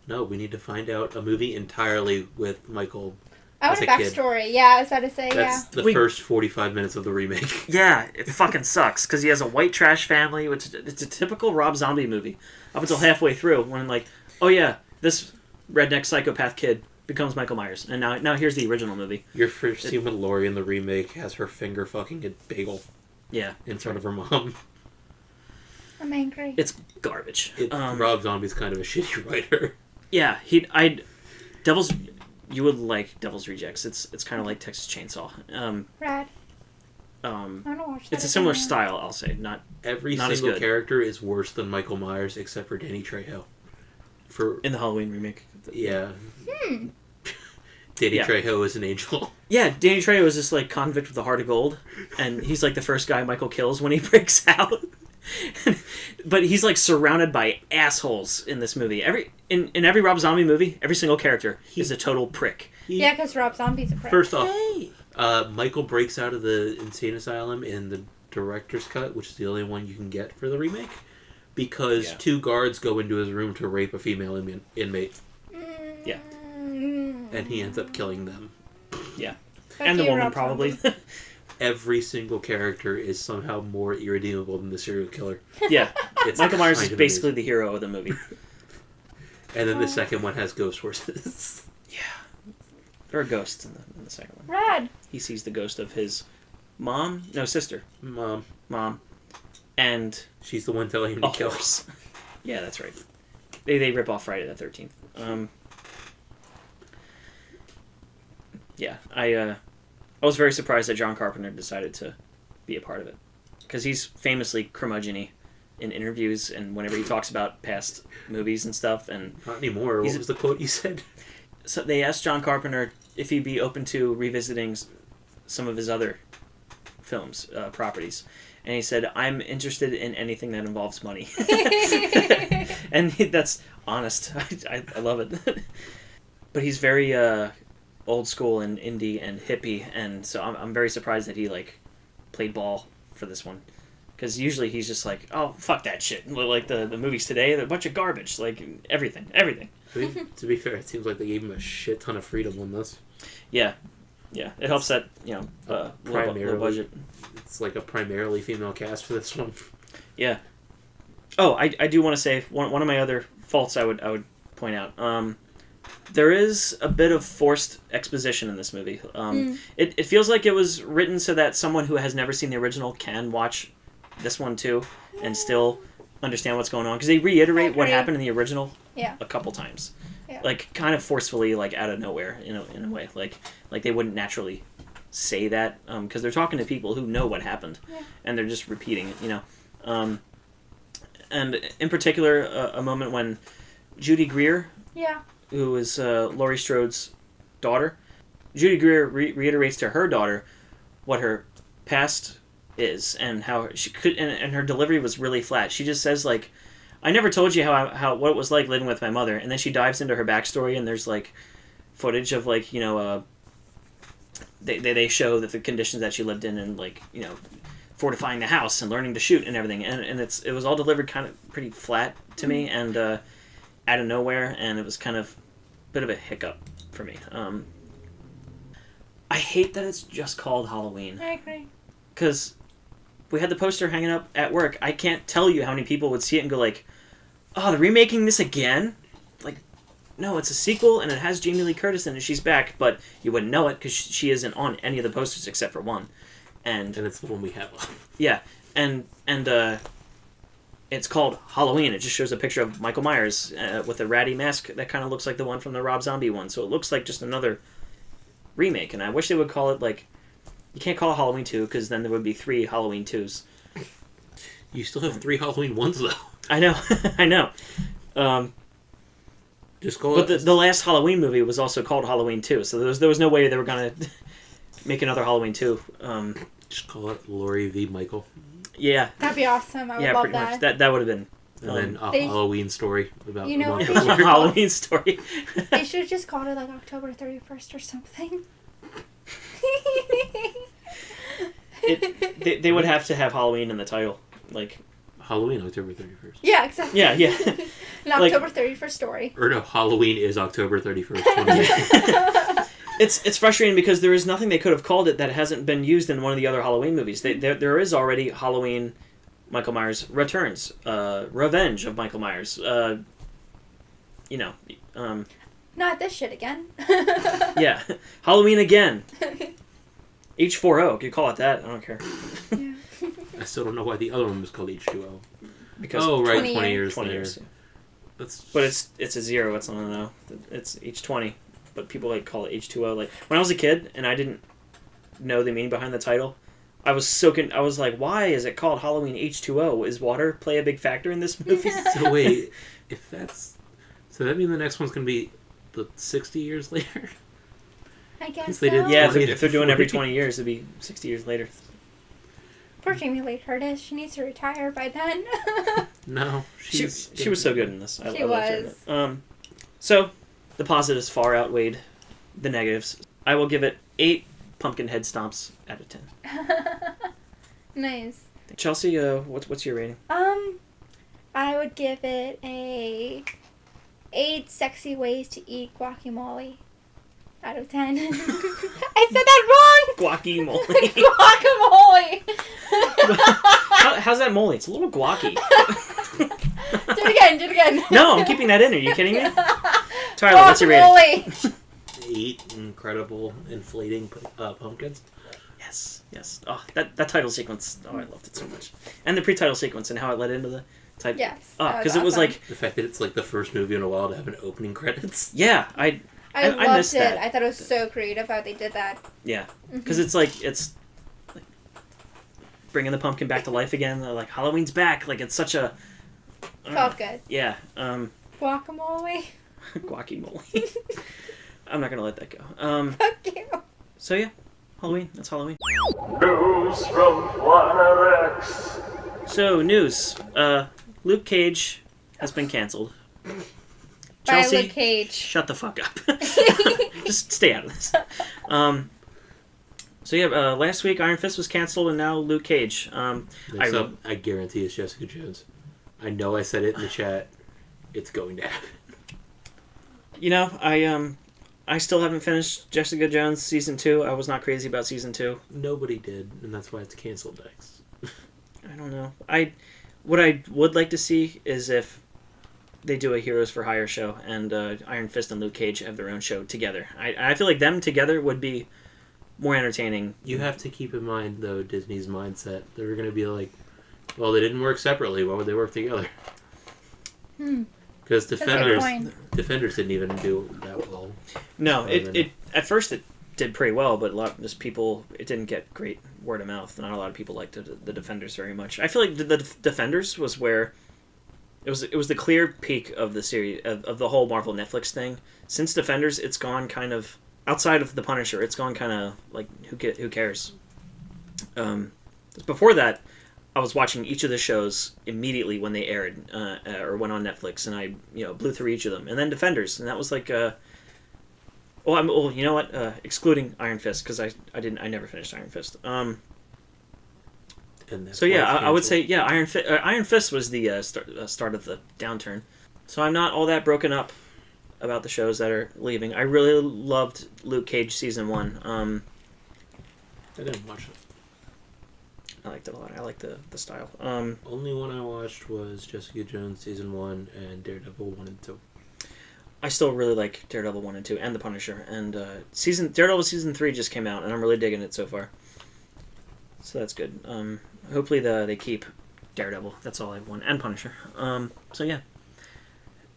No, we need to find out a movie entirely with Michael. I want a backstory. Yeah, I was about to say. That's the first 45 minutes of the remake. Yeah, it fucking sucks because he has a white trash family, which it's a typical Rob Zombie movie. Up until halfway through, when like, oh yeah, this redneck psychopath kid becomes Michael Myers, and now here's the original movie. Your first scene with Laurie in the remake has her finger fucking a bagel. Yeah, in front of her mom. I'm angry. It's garbage. Rob Zombie's kind of a shitty writer. Yeah, You would like Devil's Rejects. It's kind of like Texas Chainsaw. Rad. I want to watch that. It's a similar style, I'll say. Not Every single character is worse than Michael Myers except for Danny Trejo. In the Halloween remake. Yeah. Danny Trejo is an angel. Yeah, Danny Trejo is this like convict with a heart of gold, and he's like the first guy Michael kills when he breaks out. But he's like surrounded by assholes in this movie. In every Rob Zombie movie, every single character is a total prick. Yeah, because Rob Zombie's a prick. First off, Michael breaks out of the insane asylum in the director's cut, which is the only one you can get for the remake, because 2 guards go into his room to rape a female inmate. Yeah. And he ends up killing them. Yeah. And the woman, probably. Every single character is somehow more irredeemable than the serial killer. Yeah. Michael Myers is basically the hero of the movie. And then the second one has ghost horses. Yeah. There are ghosts in the second one. Rad. He sees the ghost of his sister. Mom. And she's the one telling him to kill. Yeah, that's right. They rip off Friday the 13th. Yeah, I was very surprised that John Carpenter decided to be a part of it, because he's famously curmudgeon-y in interviews and whenever he talks about past movies and stuff. And not anymore. What was the quote you said? So they asked John Carpenter if he'd be open to revisiting some of his other films, properties, and he said, "I'm interested in anything that involves money." And that's honest. I love it. But he's very old school and indie and hippie, and so I'm very surprised that he like played ball for this one, because usually he's just like, oh, fuck that shit, like the movies today, they're a bunch of garbage, like everything. To be fair, it seems like they gave him a shit ton of freedom on this. Yeah, it helps that low budget. It's like a primarily female cast for this one. Yeah. Oh, I do want to say one of my other faults I would point out. There is a bit of forced exposition in this movie. It feels like it was written so that someone who has never seen the original can watch this one too and still understand what's going on, because they reiterate what happened in the original a couple times, like kind of forcefully, like out of nowhere, in a way, like they wouldn't naturally say that, because they're talking to people who know what happened, and they're just repeating it, and in particular a moment when Judy Greer, who is Laurie Strode's daughter, Judy Greer reiterates to her daughter what her past is and how she could, and her delivery was really flat. She just says like, "I never told you how what it was like living with my mother," and then she dives into her backstory, and there's like footage of like they show that the conditions that she lived in, and like fortifying the house and learning to shoot and everything, and it was all delivered kind of pretty flat to me, and out of nowhere, and it was kind of a bit of a hiccup for me. I hate that it's just called Halloween. I agree. Because we had the poster hanging up at work. I can't tell you how many people would see it and go like, "Oh, they're remaking this again?" Like, no, it's a sequel, and it has Jamie Lee Curtis in it. She's back, but you wouldn't know it because she isn't on any of the posters except for one. And it's the one we have. Yeah, and it's called Halloween. It just shows a picture of Michael Myers with a ratty mask that kind of looks like the one from the Rob Zombie one. So it looks like just another remake. And I wish they would call it like... You can't call it Halloween 2 because then there would be 3 Halloween 2s. You still have 3 Halloween 1s though. I know. I know. Just call it... But the last Halloween movie was also called Halloween 2. So there was no way they were going to make another Halloween 2. Just call it Laurie v. Michael. Yeah. That'd be awesome. I would love pretty much. That would have been... And then a Halloween story about a Halloween story. They should have just called it like October 31st or something. They would have to have Halloween in the title, like Halloween October 31st. Yeah, exactly. Yeah. An October 31st story. Or no, Halloween is October 31st. It's frustrating because there is nothing they could have called it that hasn't been used in one of the other Halloween movies. There is already Halloween Michael Myers Returns, Revenge of Michael Myers. Not this shit again. Yeah, Halloween again. H4O, you call it that? I don't care. Yeah. I still don't know why the other one was called H2O. Because 20 years. 20 years. That's... But it's a 0. It's not a no. It's H20. but people like call it H2O. Like when I was a kid and I didn't know the meaning behind the title, I was I was like, why is it called Halloween H2O? Is water play a big factor in this movie? So wait, if that's... So that means the next one's going to be 60 years later? I guess They did so. Yeah, if they're doing every 20 years, it'd be 60 years later. Poor Jamie Lee Curtis. She needs to retire by then. No. She was so good in this. I She loved her in was. it. So, the positives far outweighed the negatives. I will give it 8 pumpkin head stomps out of 10. Nice. Chelsea, what's your rating? I would give it a 8 sexy ways to eat guacamole out of 10. I said that wrong! Guacamole. Guacamole! How's that moldy? It's a little guacky. Do it again. No, I'm keeping that in. Are you kidding me? Tyler, what's your rating? Guacamole! 8 incredible inflating pumpkins. Yes. Oh, that title sequence. Oh, I loved it so much. And the pre-title sequence and how it led into the title. Yes. Oh, because it was like... The fact that it's like the first movie in a while to have an opening credits. Yeah, I I missed loved it. that. I thought it was so creative how they did that. Yeah, because it's like bringing the pumpkin back to life again. Like Halloween's back. Like it's such a Felt good. yeah. Guacamole. Guacamole. I'm not gonna let that go. Fuck you. So yeah, Halloween. That's Halloween. News from Planet X. So news. Luke Cage has been canceled. By Chelsea, Luke Cage. shut the fuck up. Just stay out of this. So yeah, last week Iron Fist was canceled, and now Luke Cage. I guarantee it's Jessica Jones. I know I said it in the chat. It's going to happen. You know, I still haven't finished Jessica Jones season 2. I was not crazy about season 2. Nobody did, and that's why it's canceled next. I don't know. What I would like to see is if they do a Heroes for Hire show and Iron Fist and Luke Cage have their own show together. I feel like them together would be more entertaining. You have to keep in mind, though, Disney's mindset. They're going to be like, well, they didn't work separately. Why would they work together? Because Defenders didn't even do that well. No, it at first it did pretty well, but just people, it didn't get great word of mouth. Not a lot of people liked the Defenders very much. I feel like the Defenders was where it was the clear peak of the series of the whole Marvel Netflix thing. Since Defenders, it's gone kind of outside of the Punisher. It's gone kind of like who cares. Before that, I was watching each of the shows immediately when they aired or went on Netflix, and I blew through each of them. And then Defenders, and that was like you know what? Excluding Iron Fist, because I never finished Iron Fist. So yeah, I would say Iron Fist was the start of the downturn. So I'm not all that broken up about the shows that are leaving. I really loved Luke Cage season 1. I didn't watch it. I liked it a lot. I liked the style. Only one I watched was Jessica Jones season 1 and Daredevil 1 and 2. I still really like Daredevil 1 and 2 and The Punisher. And Daredevil season 3 just came out, and I'm really digging it so far. So that's good. Hopefully they keep Daredevil. That's all I want. And Punisher. So yeah.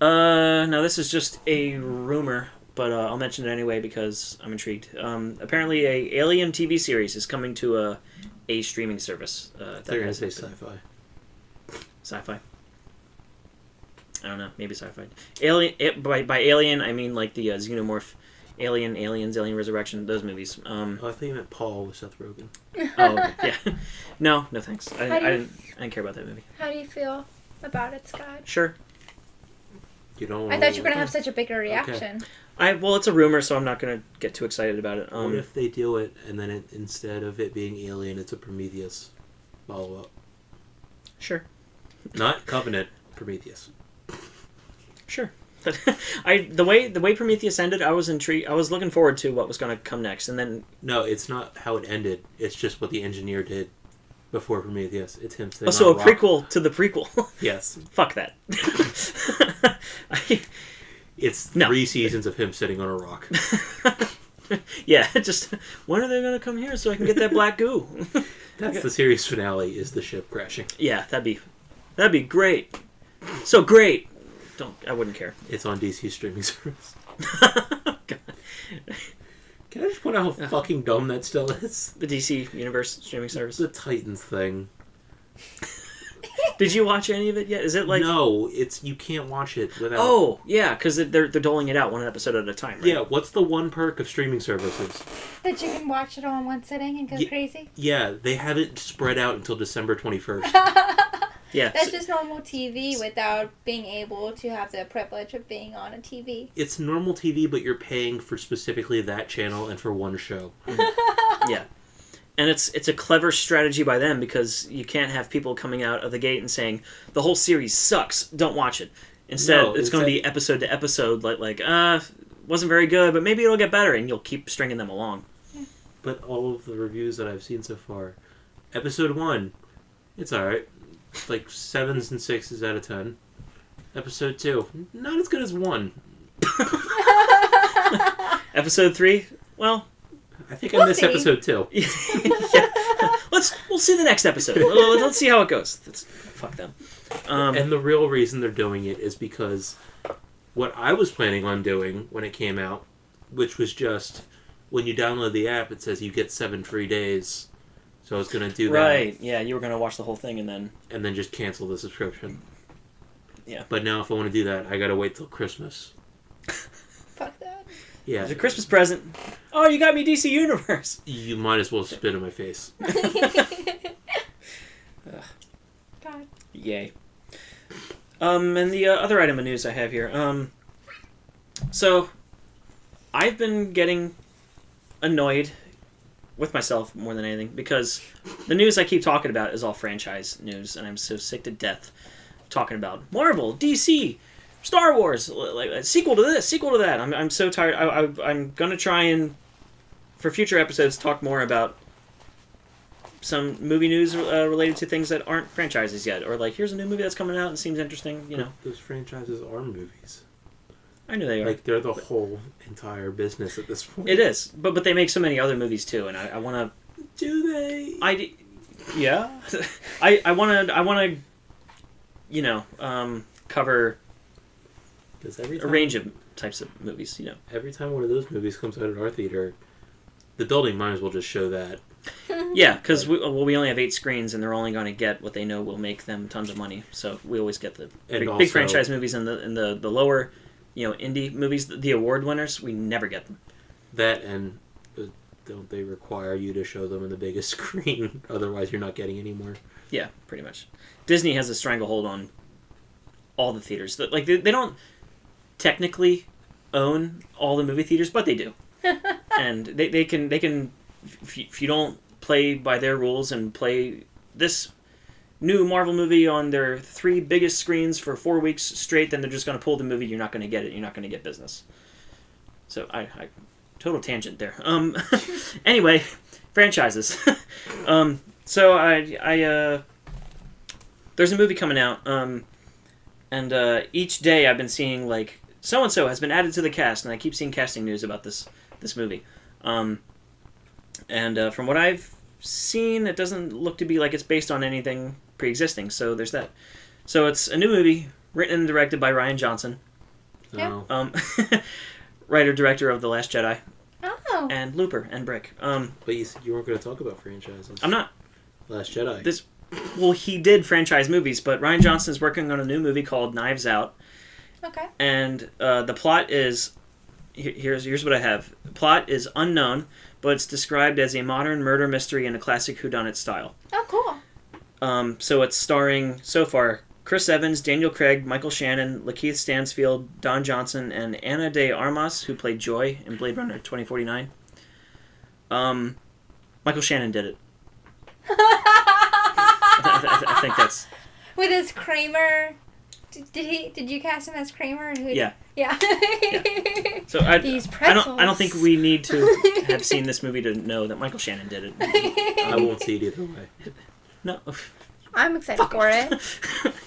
Now this is just a rumor, but I'll mention it anyway because I'm intrigued. Apparently a Alien TV series is coming to a streaming service. They're going to say sci-fi. Sci-fi. I don't know. Maybe sci-fi. Alien. By Alien, I mean like the Xenomorph, Aliens, Alien Resurrection, those movies. I thought you meant Paul with Seth Rogen. Oh, okay. Yeah. No thanks. I didn't care about that movie. How do you feel about it, Scott? Sure. You don't. I thought you were gonna have such a bigger reaction. Okay. Well, it's a rumor, so I'm not gonna get too excited about it. What if they do it and then instead of it being Alien, it's a Prometheus follow-up? Sure. Not Covenant, Prometheus. Sure. The way Prometheus ended, I was intrigued. I was looking forward to what was going to come next, and then no, it's not how it ended. It's just what the engineer did before Prometheus. It's him sitting so on a rock. prequel to the prequel. Yes. Fuck that. It's 3 seasons of him sitting on a rock. Yeah, just when are they going to come here so I can get that black goo? That's the series finale. Is the ship crashing? Yeah, that'd be great. So great. I wouldn't care. It's on DC streaming service. God. Can I just point out how fucking dumb that still is? The DC Universe streaming service. The Titans thing. Did you watch any of it yet? Is it like... No, you can't watch it without... Oh, yeah, because they're doling it out one episode at a time, right? Yeah, what's the one perk of streaming services? That you can watch it all in one sitting and go crazy? Yeah, they have it spread out until December 21st. Yeah. That's just normal TV without being able to have the privilege of being on a TV. It's normal TV, but you're paying for specifically that channel and for one show. Yeah. And it's a clever strategy by them because you can't have people coming out of the gate and saying, the whole series sucks, don't watch it. Instead, it's going to be episode to episode, wasn't very good, but maybe it'll get better, and you'll keep stringing them along. But all of the reviews that I've seen so far, episode 1, it's alright. Like 7s and 6s out of 10. Episode 2, not as good as 1. Episode 3, well... I think I missed episode 2. Yeah. We'll see the next episode. Let's see how it goes. Fuck them. And the real reason they're doing it is because what I was planning on doing when it came out, which was just when you download the app, it says you get 7 free days. So I was going to do that. Right, yeah, you were going to watch the whole thing and then... And then just cancel the subscription. Yeah. But now if I want to do that, I got to wait till Christmas. Fuck that. Yeah. It's a Christmas present. Oh, you got me DC Universe. You might as well spit in my face. God. Yay. And the other item of news I have here. So, I've been getting annoyed with myself more than anything because the news I keep talking about is all franchise news, and I'm so sick to death talking about Marvel, DC, Star Wars, like a sequel to this, sequel to that. I'm so tired. I'm gonna try and for future episodes talk more about some movie news related to things that aren't franchises yet, or like here's a new movie that's coming out and seems interesting. You know, those franchises are movies. I know they are. Like they're the whole entire business at this point. It is, but they make so many other movies too, and I want to. Do they? Yeah. I want to. You know, cover a range of types of movies. You know, every time one of those movies comes out at our theater, the building might as well just show that. Yeah, because we only have 8 screens, and they're only going to get what they know will make them tons of money. So we always get the big franchise movies and the lower, you know, indie movies, the award winners. We never get them. That and don't they require you to show them in the biggest screen? Otherwise, you're not getting any more. Yeah, pretty much. Disney has a stranglehold on all the theaters. Like they don't technically own all the movie theaters, but they do. And they can if you don't play by their rules and play this new Marvel movie on their 3 biggest screens for 4 weeks straight, then they're just going to pull the movie. You're not going to get it. You're not going to get business. So I total tangent there. Anyway, franchises. So I there's a movie coming out, and each day I've been seeing like so and so has been added to the cast, and I keep seeing casting news about this movie. And from what I've seen, it doesn't look to be like it's based on anything pre-existing. So there's that. So it's a new movie written and directed by Rian Johnson. Oh. Writer director of The Last Jedi. Oh. And Looper and Brick. But you said you weren't going to talk about franchises. I'm not. Last Jedi. Well, he did franchise movies, but Rian Johnson is working on a new movie called Knives Out. Okay. And the plot is... Here's what I have. The plot is unknown, but it's described as a modern murder mystery in a classic whodunit style. Oh, cool. So it's starring, so far, Chris Evans, Daniel Craig, Michael Shannon, Lakeith Stansfield, Don Johnson, and Ana de Armas, who played Joy in Blade Runner 2049. Michael Shannon did it. I think that's... With his Kramer... Did you cast him as Kramer? Yeah. Yeah. So I don't think we need to have seen this movie to know that Michael Shannon did it. I won't see it either way. No. I'm excited for it.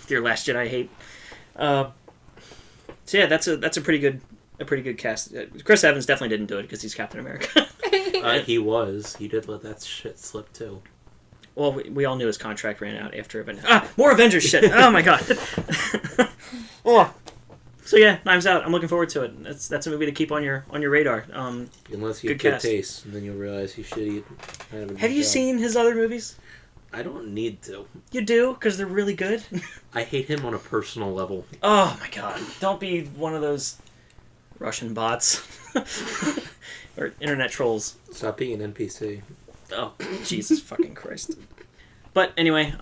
Your Last Jedi hate. So yeah, that's a pretty good cast. Chris Evans definitely didn't do it because he's Captain America. He did let that shit slip too. Well, we all knew his contract ran out after Avengers. More Avengers shit. Oh my god. Oh. So yeah, Knives Out. I'm looking forward to it. That's a movie to keep on your radar. Unless you have good good cast. taste, and then you'll realize you should eat. Have you seen his other movies? I don't need to. You do, because they're really good. I hate him on a personal level. Oh my god! Don't be one of those Russian bots or internet trolls. Stop being an NPC. Oh, Jesus fucking Christ! But anyway,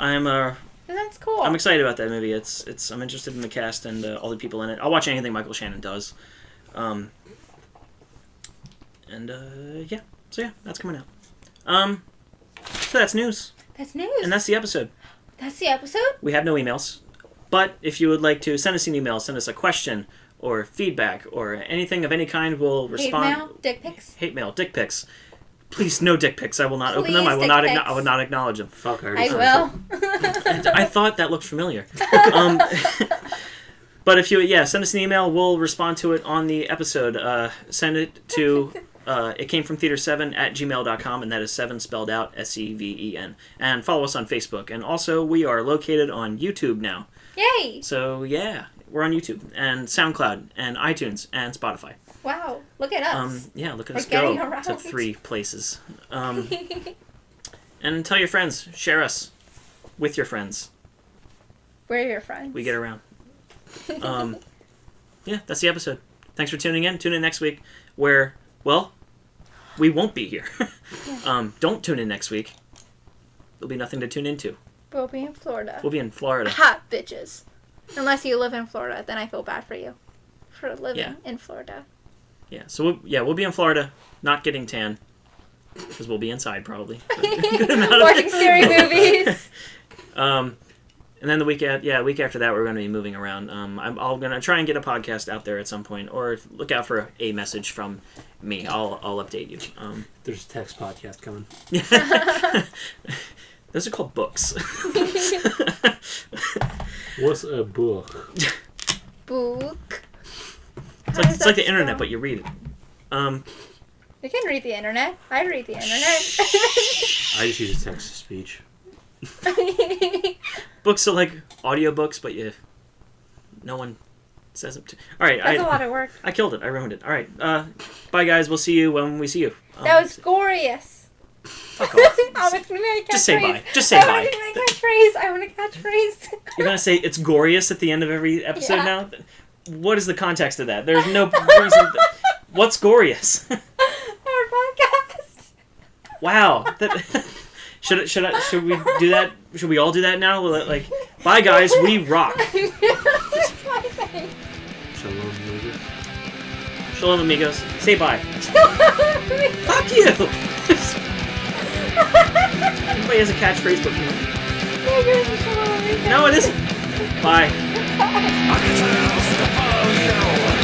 That's cool. I'm excited about that movie. I'm interested in the cast and all the people in it. I'll watch anything Michael Shannon does. Yeah. So yeah, that's coming out. So that's news. That's news. And that's the episode. That's the episode? We have no emails. But if you would like to send us an email, send us a question or feedback or anything of any kind, we'll respond. Hate mail, dick pics. Hate mail, dick pics. Please, no dick pics. I will not open them. Please, I will dick not. pics. I will not acknowledge them. Fuck, I will. I thought that looked familiar. But if you send us an email, we'll respond to it on the episode. Send it to itcamefromtheater7@gmail.com, and that is 7 spelled out SEVEN. And follow us on Facebook. And also, we are located on YouTube now. Yay! So yeah, we're on YouTube and SoundCloud and iTunes and Spotify. Wow, look at us. Yeah, look at We're us go getting around. to 3 places. And tell your friends, share us with your friends. We're your friends. We get around. Yeah, that's the episode. Thanks for tuning in. Tune in next week where, well, we won't be here. Yeah. Don't tune in next week. There'll be nothing to tune into. We'll be in Florida. We'll be in Florida. Hot bitches. Unless you live in Florida, then I feel bad for you. For living in Florida. Yeah, so we'll be in Florida, not getting tan. Because we'll be inside probably. Good amount of Watching scary movies. And then the week after that, we're going to be moving around. I'm going to try and get a podcast out there at some point, or look out for a message from me. I'll update you. There's a text podcast coming. Those are called books. What's a book? Book. It's like the internet, but you read it. You can read the internet. I read the internet. I just use a text to speech. Books are like audiobooks, but no one says them. All right, That's a lot of work. I killed it. I ruined it. All right, bye guys. We'll see you when we see you. That was glorious. Fuck off. Oh, it's gonna be my catchphrase. Just say bye. Just say bye. I want to my catchphrase. I want a catchphrase. You're gonna say it's glorious at the end of every episode Yeah. now. What is the context of that? There's no reason. What's glorious? Our podcast. Wow. Should we do that? Should we all do that now? Like, bye guys, we rock. That's my thing. Shalom, movie. Shalom amigos. Say bye. Fuck you. Everybody has a catchphrase but me. No, it isn't. Bye. I can tell the follow you.